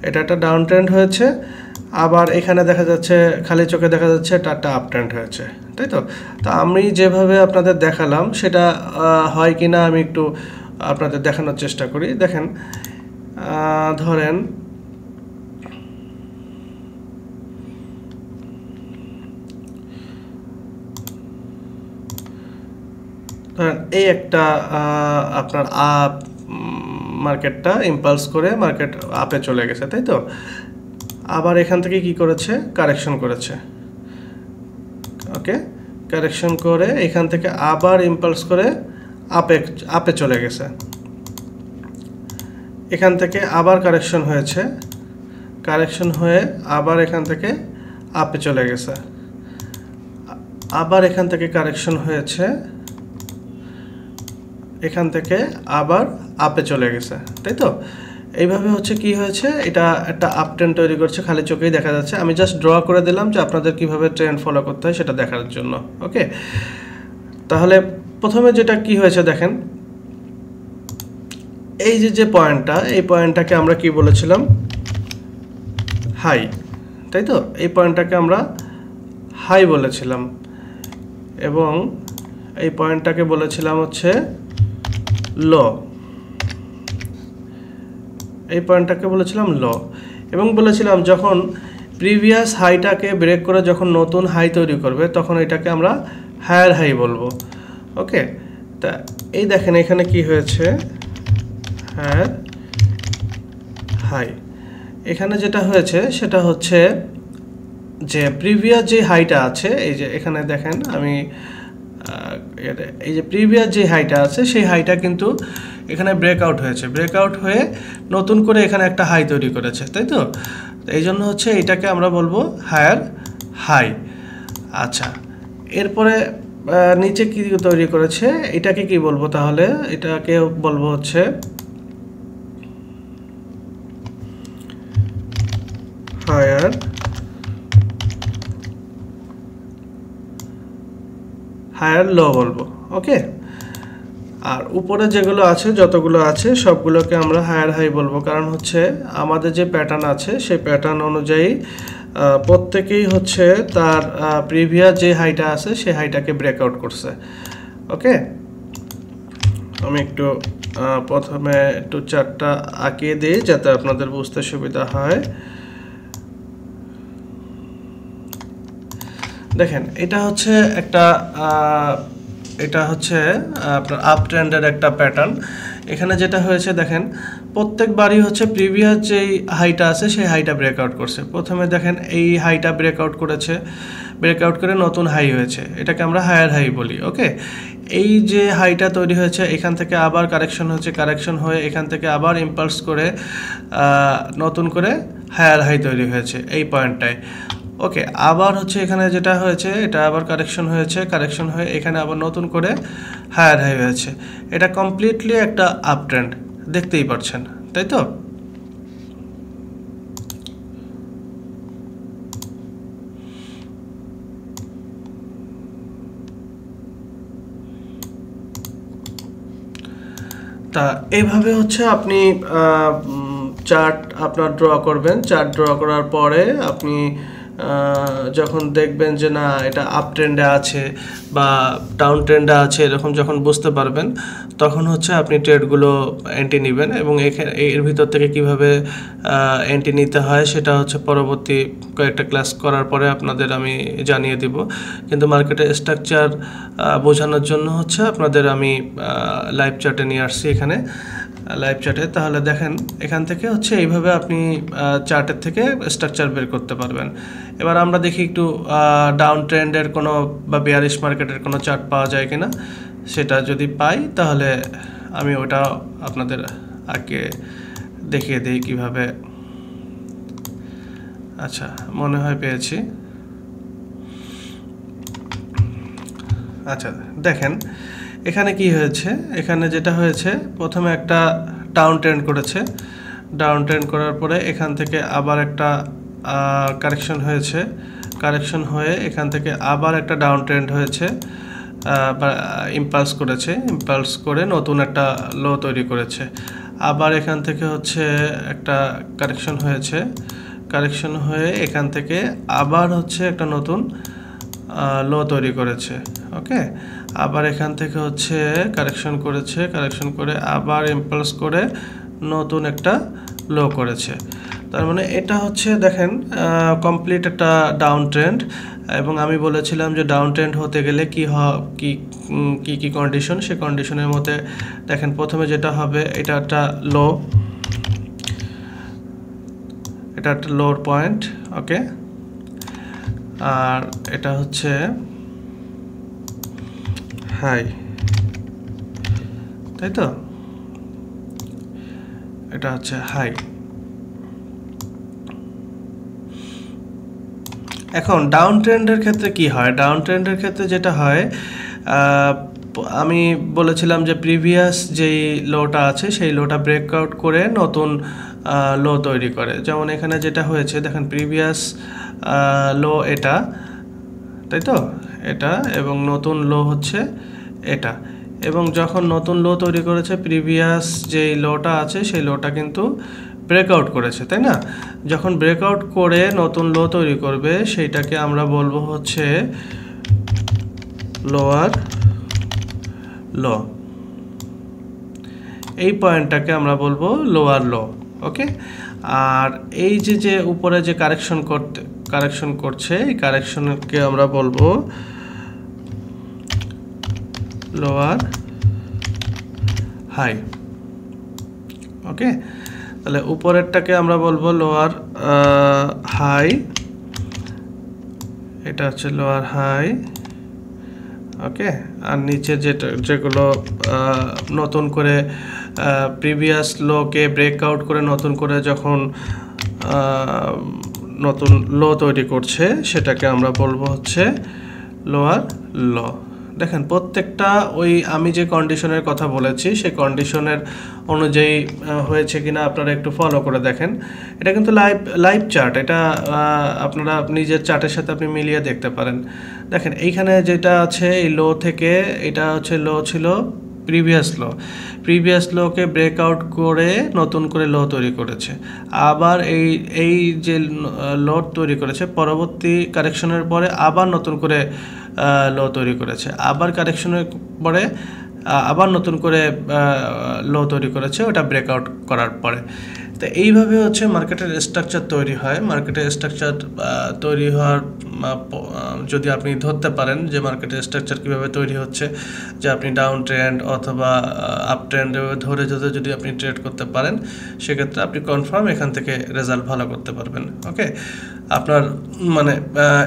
এটা একটা ডাউন ট্রেন্ড হয়েছে। আবার এখানে দেখা যাচ্ছে খালি চোখে দেখা যাচ্ছে এটা একটা আপ ট্রেন্ড হয়েছে, তাই তো? তো আমি যেভাবে আপনাদের দেখালাম সেটা হয় কি না আমি একটু আপনাদের দেখানোর চেষ্টা করি। দেখেন ধরেন এই একটা আপনার আপ মার্কেটটা ইম্পালস করে মার্কেট আপে চলে গেছে, তাই তো? আবার এখান থেকে কি করেছে? কারেকশন করেছে। ওকে, কারেকশন করে এখান থেকে আবার ইম্পালস করে আপে চলে গেছে। এখান থেকে আবার কারেকশন হয়েছে, কারেকশন হয়ে আবার এখান থেকে আপে চলে গেছে। আবার এখান থেকে কারেকশন হয়েছে, এখান থেকে আবার আপে চলে গেছে, তাই তো? এইভাবে হচ্ছে কি হয়েছে, এটা একটা আপ ট্রেন্ড তৈরি করছে, খালি চোখেই দেখা যাচ্ছে। আমি জাস্ট ড্র করে দিলাম যে আপনাদের কিভাবে ট্রেন্ড ফলো করতে হয় সেটা দেখার জন্য। ওকে, তাহলে প্রথমে যেটা কি হয়েছে দেখেন, এই যে পয়েন্টটা, এই পয়েন্টটাকে আমরা কি বলেছিলাম? হাই, তাই তো? এই পয়েন্টটাকে আমরা হাই বলেছিলাম এবং এই পয়েন্টটাকে বলেছিলাম হচ্ছে লো। এই পয়েন্টটাকে বলেছিলাম লো এবং বলেছিলাম যখন প্রিভিয়াস হাইটাকে ব্রেক করে যখন নতুন হাই তৈরি করবে তখন এটাকে আমরা হায়ার হাই বলবো। ওকে, তা এই দেখেন এখানে কি হয়েছে, হায়ার হাই। এখানে যেটা হয়েছে সেটা হচ্ছে যে প্রিভিয়াস যে হাইটা আছে, এই যে এখানে দেখেন আমি এই যে প্রিভিয়াস যে হাইটা আছে সেই হাইটা কিন্তু এখানে ব্রেকআউট হয়েছে, ব্রেকআউট হয়ে নতুন করে এখানে একটা হাই তৈরি করেছে, তাই তো? এই জন্য হচ্ছে এটাকে আমরা বলবো হায়ার হাই। আচ্ছা, এরপরে নিচে কি তৈরি করেছে এটাকে কি বলবো? তাহলে এটাকে বলবো হচ্ছে হায়ার লো বলবো। ওকে, আর উপরে যেগুলো আছে যতগুলো আছে সবগুলোকে আমরা হায়ার হাই বলবো, কারণ হচ্ছে আমাদের যে প্যাটার্ন আছে সেই প্যাটার্ন অনুযায়ী প্রত্যেকেই হচ্ছে তার প্রিভিয়াস যে হাইটা আছে সেই হাইটাকে ব্রেকআউট করছে। ওকে, আমি একটু প্রথমে একটু চার্টটা আঁকিয়ে দিই যাতে আপনাদের বুঝতে সুবিধা হয়। দেখেন এটা হচ্ছে আপনার আপ ট্রেন্ডের একটা প্যাটার্ন। এখানে যেটা হয়েছে দেখেন প্রত্যেকবারই হচ্ছে প্রিভিয়াস যেই হাইটা আছে সেই হাইটা ব্রেকআউট করছে। প্রথমে দেখেন এই হাইটা ব্রেকআউট করেছে, ব্রেকআউট করে নতুন হাই হয়েছে, এটাকে আমরা হায়ার হাই বলি। ওকে, এই যে হাইটা তৈরি হয়েছে এখান থেকে আবার কারেকশন হচ্ছে, কারেকশন হয়ে এখান থেকে আবার ইম্পালস করে নতুন করে হায়ার হাই তৈরি হয়েছে এই পয়েন্টটায়। ওকে, আবার হচ্ছে এখানে যেটা হয়েছে এটা আবার কারেকশন হয়েছে, কারেকশন হয়ে এখানে আবার নতুন করে হায়ার হাই হয়েছে। এটা কমপ্লিটলি একটা আপ ট্রেন্ড, দেখতেই পাচ্ছেন, তাই তো? তা এইভাবে হচ্ছে আপনি চার্ট আপনার ড্র করবেন। চার্ট ড্র করার পরে আপনি যখন দেখবেন যে না এটা আপ ট্রেন্ডে আছে বা ডাউন ট্রেন্ডে আছে এরকম যখন বুঝতে পারবেন তখন হচ্ছে আপনি ট্রেডগুলো এন্ট্রি নেবেন, এবং এর ভিতর থেকে কিভাবে এন্ট্রি নিতে হয় সেটা হচ্ছে পরবর্তী কয়েকটা ক্লাস করার পরে আপনাদের আমি জানিয়ে দিব। কিন্তু মার্কেটের স্ট্রাকচার বোঝানোর জন্য হচ্ছে আপনাদের আমি লাইভ চার্টে নিয়ে আসছি এখানে লাইভ চার্টে। তাহলে দেখেন এখান থেকে হচ্ছে এইভাবে আপনি চার্টের থেকে স্ট্রাকচার বের করতে পারবেন। এবার আমরা দেখি একটু ডাউন ট্রেন্ডের কোনো বা বেয়ারিশ মার্কেটের কোনো চার্ট পাওয়া যায় কিনা। সেটা যদি পাই তাহলে আমি ওটা আপনাদের আগে দেখিয়ে দিই কিভাবে। আচ্ছা, মনে হয় পেয়েছি। আচ্ছা দেখেন এখানে কি হয়েছে, এখানে যেটা হয়েছে প্রথমে একটা ডাউন ট্রেন্ড করেছে, ডাউন ট্রেন্ড করার পরে এখান থেকে আবার একটা কারেকশন হয়েছে, কারেকশন হয়ে এখান থেকে আবার একটা ডাউন ট্রেন্ড হয়েছে বা ইম্পালস করেছে, ইম্পালস করে নতুন একটা লো তৈরি করেছে। আবার এখান থেকে হচ্ছে একটা কারেকশন হয়েছে, কারেকশন হয়ে এখান থেকে আবার হচ্ছে একটা নতুন লো তৈরি করেছে। ওকে, আবার এখান থেকে হচ্ছে কারেকশন করেছে, কারেকশন করে আবার ইম্পালস করে নতুন একটা লো করেছে। তার মানে এটা হচ্ছে দেখেন কমপ্লিট একটা ডাউন ট্রেন্ড। এবং আমি বলেছিলাম যে ডাউন ট্রেন্ড হতে গেলে কি কন্ডিশন, সেই কন্ডিশনের মধ্যে দেখেন প্রথমে যেটা হবে এটা একটা লো, এটা একটা লোর পয়েন্ট। ওকে, আর এটা হচ্ছে হাই, তাই তো? এটা হচ্ছে হাই। এখন ডাউন ট্রেন্ডের ক্ষেত্রে কি হয়? ডাউন ট্রেন্ডের ক্ষেত্রে যেটা হয় আমি বলেছিলাম যে প্রিভিয়াস যেই লোটা আছে সেই লোটা ব্রেকআউট করে নতুন লো তৈরি করে। যেমন এখানে যেটা হয়েছে দেখেন প্রিভিয়াস লো এটা, তাই তো? এটা এবং নতুন লো হচ্ছে এটা, এবং যখন নতুন লো তৈরি করেছে প্রিভিয়াস যেই লোটা আছে সেই লোটা কিন্তু ব্রেকআউট করেছে, তাই না? যখন ব্রেকআউট করে নতুন লো তৈরি করবে সেইটাকে আমরা বলবো হচ্ছে লোয়ার লো, এই পয়েন্টটাকে আমরা বলবো লোয়ার লো। ওকে, আর এই যে উপরে যে কারেকশন করছে এই কারেকশনকে আমরা বলবো লোয়ার হাই। ওকে, তাহলে উপরেরটাকে আমরা বলবো লোয়ার হাই, এটা হচ্ছে লোয়ার হাই। ওকে, আর নিচে যেগুলো নতুন করে প্রিভিয়াস লোকে ব্রেকআউট করে নতুন করে যখন নতুন লো তৈরি করছে সেটাকে আমরা বলবো হচ্ছে লোয়ার লো। দেখেন প্রত্যেকটা ওই আমি যে কন্ডিশনের কথা বলেছি সেই কন্ডিশনের অনুযায়ী হয়েছে কিনা আপনারা একটু ফলো করে দেখেন। এটা কিন্তু লাইভ চার্ট, এটা আপনারা নিজের চার্টের সাথে আপনি মিলিয়ে দেখতে পারেন। দেখেন এইখানে যেটা আছে এই লো থেকে এটা হচ্ছে লো ছিল প্রিভিয়াস লোকে ব্রেকআউট করে নতুন করে লো তৈরি করেছে, আবার এই যে লো তৈরি করেছে পরবর্তী কারেকশনের পরে আবার নতুন করে লো তৈরি করেছে, আবার কারেকশনের পরে আবার নতুন করে লো তৈরি করেছে ওটা ব্রেকআউট করার পরে। তো এইভাবে হচ্ছে মার্কেটের স্ট্রাকচার তৈরি হয়। মার্কেটের স্ট্রাকচার তৈরি হওয়ার যদি আপনি ধরতে পারেন যে মার্কেটের স্ট্রাকচার কীভাবে তৈরি হচ্ছে, যে আপনি ডাউন ট্রেন্ড অথবা আপ ট্রেন্ড ধরে যদি আপনি ট্রেড করতে পারেন, সেক্ষেত্রে আপনি কনফার্ম এখান থেকে রেজাল্ট ভালো করতে পারবেন। ওকে, আপনার মানে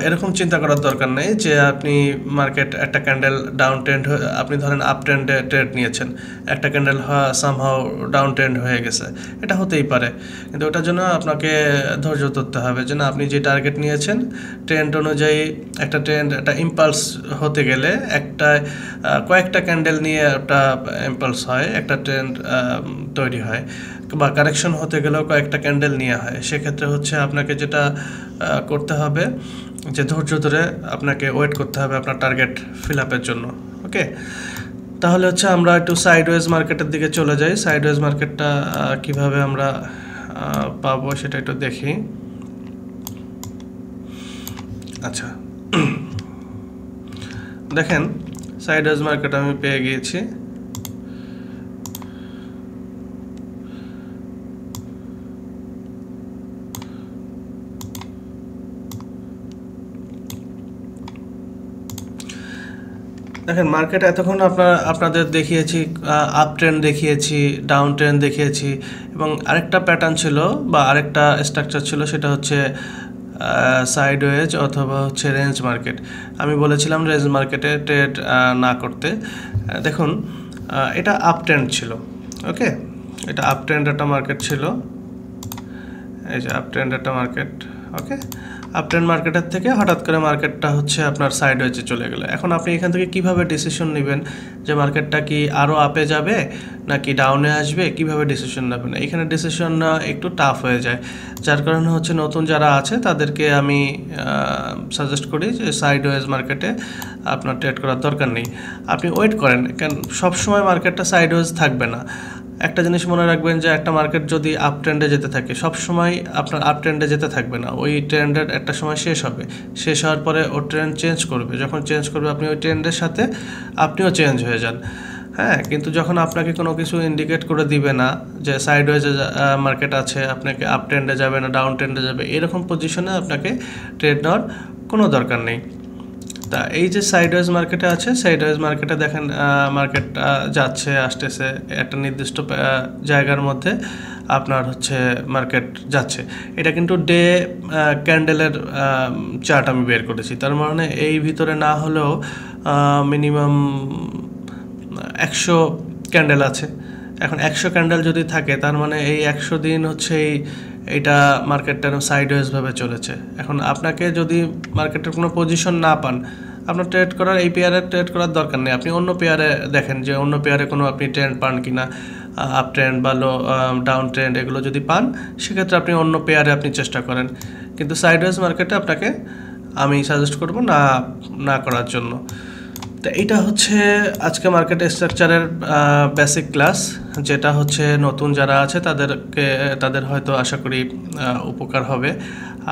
এরকম চিন্তা করার দরকার নেই যে আপনি মার্কেট একটা ক্যান্ডেল ডাউন ট্রেন্ড আপনি ধরেন আপ ট্রেন্ডে ট্রেড নিয়েছেন, একটা ক্যান্ডেল সামহাও ডাউন ট্রেন্ড হয়ে গেছে, এটা হতেই পারে, কিন্তু ওটার জন্য আপনাকে ধৈর্য ধরতে হবে যে না আপনি যে টার্গেট নিয়েছেন ট্রেন্ড অনুযায়ী একটা ইম্পালস হতে গেলে কয়েকটা ক্যান্ডেল নিয়ে একটা ইম্পালস হয়, একটা ট্রেন্ড তৈরি হয়, বা কারেকশন হতে গেলেও কয়েকটা ক্যান্ডেল নিয়ে হয়। সেক্ষেত্রে হচ্ছে আপনাকে যেটা করতে হবে যে ধৈর্য ধরে আপনাকে ওয়েট করতে হবে আপনার টার্গেট ফিল আপের জন্য। ওকে, তাহলে হচ্ছে আমরা একটু সাইডওয়েজ মার্কেটের দিকে চলে যাই। সাইডওয়েজ মার্কেটটা কিভাবে আমরা পাবো সেটা একটু দেখি। আচ্ছা, দেখেন সাইডওয়েজ মার্কেট আমি পেয়ে গিয়েছি। দেখেন মার্কেট এতক্ষণ আপনাদের দেখিয়েছি আপ ট্রেন্ড দেখিয়েছি, ডাউন ট্রেন্ড দেখিয়েছি, এবং আরেকটা প্যাটার্ন ছিল বা আরেকটা স্ট্রাকচার ছিল, সেটা হচ্ছে সাইডওয়েজ অথবা হচ্ছে রেঞ্জ মার্কেট। আমি বলেছিলাম রেঞ্জ মার্কেটে ট্রেড না করতে। দেখুন এটা আপ ট্রেন্ড ছিল। ওকে, এটা আপ ট্রেন্ড একটা মার্কেট ছিল, এই যে আপ ট্রেন্ড একটা মার্কেট। ওকে, আপ ট্রেন্ড মার্কেটের থেকে হঠাৎ করে মার্কেটটা হচ্ছে আপনার সাইডওয়েজে চলে গেল। এখন আপনি এখান থেকে কিভাবে ডিসিশন নেবেন যে মার্কেটটা কি আরও আপে যাবে নাকি ডাউনে আসবে, কিভাবে ডিসিশন নেবেন? এখানে ডিসিশন নেওয়া একটু টাফ হয়ে যায়, যার কারণে হচ্ছে নতুন যারা আছে তাদেরকে আমি সাজেস্ট করি যে সাইডওয়েজ মার্কেটে আপনার ট্রেড করার দরকার নেই, আপনি ওয়েট করেন। কারণ সবসময় মার্কেটটা সাইডওয়েজ থাকবে না। একটা জিনিস মনে রাখবেন যে একটা মার্কেট যদি আপ ট্রেন্ডে যেতে থাকে, সবসময় আপনার আপ ট্রেন্ডে যেতে থাকবে না, ওই ট্রেন্ডের একটা সময় শেষ হবে, শেষ হওয়ার পরে ও ট্রেন্ড চেঞ্জ করবে, যখন চেঞ্জ করবে আপনি ওই ট্রেন্ডের সাথে আপনিও চেঞ্জ হয়ে যান। হ্যাঁ, কিন্তু যখন আপনাকে কোনো কিছু ইন্ডিকেট করে দিবে না যে সাইডওয়েজে মার্কেট আছে, আপনাকে আপ ট্রেন্ডে যাবে না ডাউন ট্রেন্ডে যাবে, এরকম পজিশনে আপনাকে ট্রেড নেওয়ার কোনো দরকার নেই। তা এই যে সাইডওয়েজ মার্কেটে আছে, সাইডওয়েজ মার্কেটে দেখেন মার্কেটটা যাচ্ছে আসতেছে একটা নির্দিষ্ট জায়গার মধ্যে আপনার হচ্ছে মার্কেট যাচ্ছে। এটা কিন্তু ডে ক্যান্ডেলের চার্ট আমি বের করেছি, তার মানে এই ভিতরে না হলেও মিনিমাম 100 ক্যান্ডেল আছে। এখন 100 ক্যান্ডেল যদি থাকে তার মানে এই 100 দিন হচ্ছে এইটা মার্কেটটা সাইডওয়েজভাবে চলেছে। এখন আপনাকে যদি মার্কেটের কোনো পজিশন না পান, আপনার ট্রেড করার এই পেয়ারে ট্রেড করার দরকার নেই, আপনি অন্য পেয়ারে দেখেন যে অন্য পেয়ারে কোনো আপনি ট্রেন্ড পান কি না, আপ ট্রেন্ড বা ডাউন ট্রেন্ড এগুলো যদি পান সেক্ষেত্রে আপনি অন্য পেয়ারে আপনি চেষ্টা করেন, কিন্তু সাইডওয়েজ মার্কেটে আপনাকে আমি সাজেস্ট করব না করার জন্য। তো এটা হচ্ছে আজকে মার্কেট স্ট্রাকচারের বেসিক ক্লাস, যেটা হচ্ছে নতুন যারা আছে তাদের হয়তো আশা করি উপকার হবে।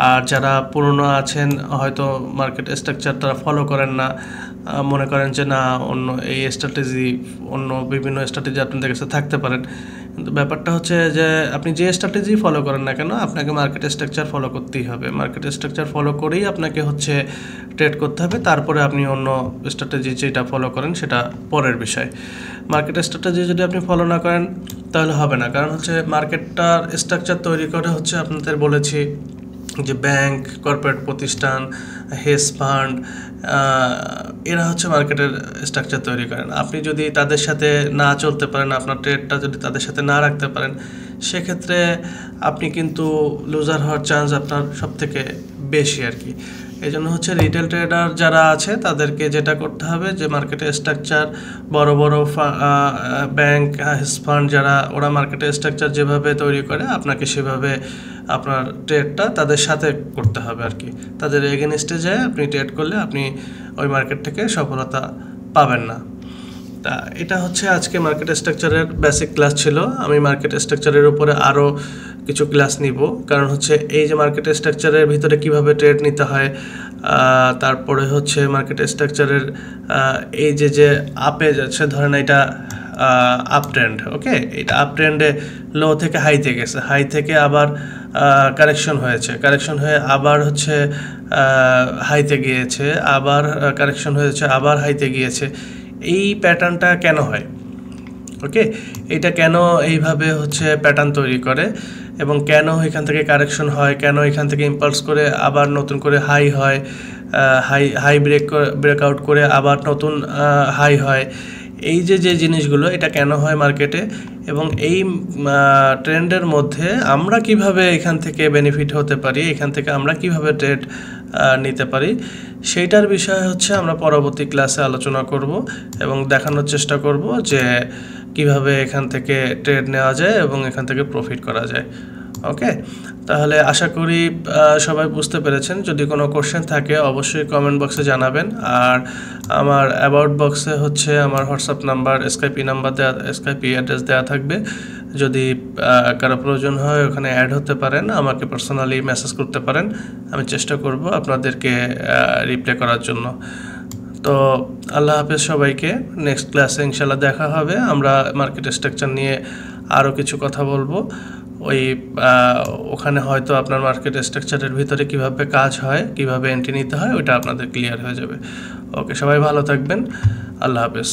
আর যারা পুরনো আছেন হয়তো মার্কেট স্ট্রাকচার তারা ফলো করেন না, মনে করেন যে না অন্য এই স্ট্র্যাটেজি অন্য বিভিন্ন স্ট্র্যাটেজি আপনাদের কাছে থাকতে পারেন, কিন্তু ব্যাপারটা হচ্ছে যে আপনি যে স্ট্র্যাটেজি ফলো করেন না কেন আপনাকে মার্কেট স্ট্রাকচার ফলো করতেই হবে। মার্কেট স্ট্রাকচার ফলো করেই আপনাকে হচ্ছে ট্রেড করতে হবে, তারপরে আপনি অন্য স্ট্র্যাটেজি যেটা ফলো করেন সেটা পরের বিষয়। মার্কেট স্ট্র্যাটেজি যদি আপনি ফলো না করেন তাহলে হবে না, কারণ হচ্ছে মার্কেটটার স্ট্রাকচার তৈরি করে হচ্ছে আপনাদের বলেছি যে ব্যাংক, কর্পোরেট প্রতিষ্ঠান, হেজ ফান্ড, এরা হচ্ছে মার্কেটের স্ট্রাকচার তৈরি করেন। আপনি যদি তাদের সাথে না চলতে পারেন, আপনার ট্রেডটা যদি তাদের সাথে না রাখতে পারেন, সেক্ষেত্রে আপনি কিন্তু লুজার হওয়ার চান্স আপনার সব থেকে বেশি আর কি। এই জন্য হচ্ছে রিটেল ট্রেডার যারা আছে তাদেরকে যেটা করতে হবে যে মার্কেটের স্ট্রাকচার বড় বড় ব্যাংক হেজ ফান্ড যারা ওরা মার্কেটের স্ট্রাকচার যেভাবে তৈরি করে আপনাকে সেভাবে আপনার ট্রেডটা তাদের সাথে করতে হবে আর কি। তাদের এগেনস্টে যায় আপনি ট্রেড করলে আপনি ওই মার্কেট থেকে সফলতা পাবেন না। তা এটা হচ্ছে আজকে মার্কেট স্ট্রাকচারের বেসিক ক্লাস ছিল। আমি মার্কেট স্ট্রাকচারের উপরে আরও কিছু ক্লাস নিব, কারণ হচ্ছে এই যে মার্কেট স্ট্রাকচারের ভিতরে কিভাবে ট্রেড নিতে হয়, তারপরে হচ্ছে মার্কেট স্ট্রাকচারের এই যে আপে যাচ্ছে, ধরেন এটা আপ ট্রেন্ড, ওকে, এটা আপ ট্রেন্ডে লো থেকে হাইতে গেছে, হাই থেকে আবার কারেকশন হয়েছে, কারেকশন হয়ে আবার হচ্ছে হাইতে গিয়েছে, আবার কারেকশন হয়েছে, আবার হাইতে গিয়েছে। এই প্যাটার্নটা কেন হয়, ওকে, এটা কেন এইভাবে হচ্ছে প্যাটার্ন তৈরি করে এবং কেন এখান থেকে কারেকশন হয়, কেন এখান থেকে ইম্পালস করে আবার নতুন করে হাই হয়, হাই ব্রেকআউট করে আবার নতুন হাই হয়, এই যে জিনিসগুলো এটা কেন হয় মার্কেটে, এবং এই ট্রেন্ডের মধ্যে আমরা কিভাবে এখান থেকে বেনিফিট হতে পারি, এখান থেকে আমরা কিভাবে ট্রেড নিতে পারি, সেইটার বিষয় হচ্ছে আমরা পরবর্তী ক্লাসে আলোচনা করব এবং দেখানোর চেষ্টা করব যে কিভাবে এখান থেকে ট্রেড নেওয়া যায় এবং এখান থেকে প্রফিট করা যায়। ওকে, তাহলে আশা করি সবাই বুঝতে পেরেছেন। যদি কোনো কোশ্চেন থাকে অবশ্যই কমেন্ট বক্সে জানাবেন, আর আমার অ্যাবাউট বক্সে হচ্ছে আমার হোয়াটসঅ্যাপ নাম্বার, স্কাইপি নাম্বার দেওয়া, স্কাইপি অ্যাড্রেস দেওয়া থাকবে। যদি কারো প্রয়োজন হয় ওখানে অ্যাড হতে পারেন, আমাকে পার্সোনালি মেসেজ করতে পারেন, আমি চেষ্টা করব আপনাদেরকে রিপ্লাই করার জন্য। তো আল্লাহ হাফেজ সবাইকে, নেক্সট ক্লাসে ইনশাল্লাহ দেখা হবে। আমরা মার্কেট স্ট্রাকচার নিয়ে আরও কিছু কথা বলবো, ওখানে হয়তো আপনার মার্কেট স্ট্রাকচারের ভিতরে কিভাবে কাজ হয়, কিভাবে এন্ট্রি নিতে হয়, ওইটা আপনাদের ক্লিয়ার হয়ে যাবে। ওকে, সবাই ভালো থাকবেন, আল্লাহ হাফেজ।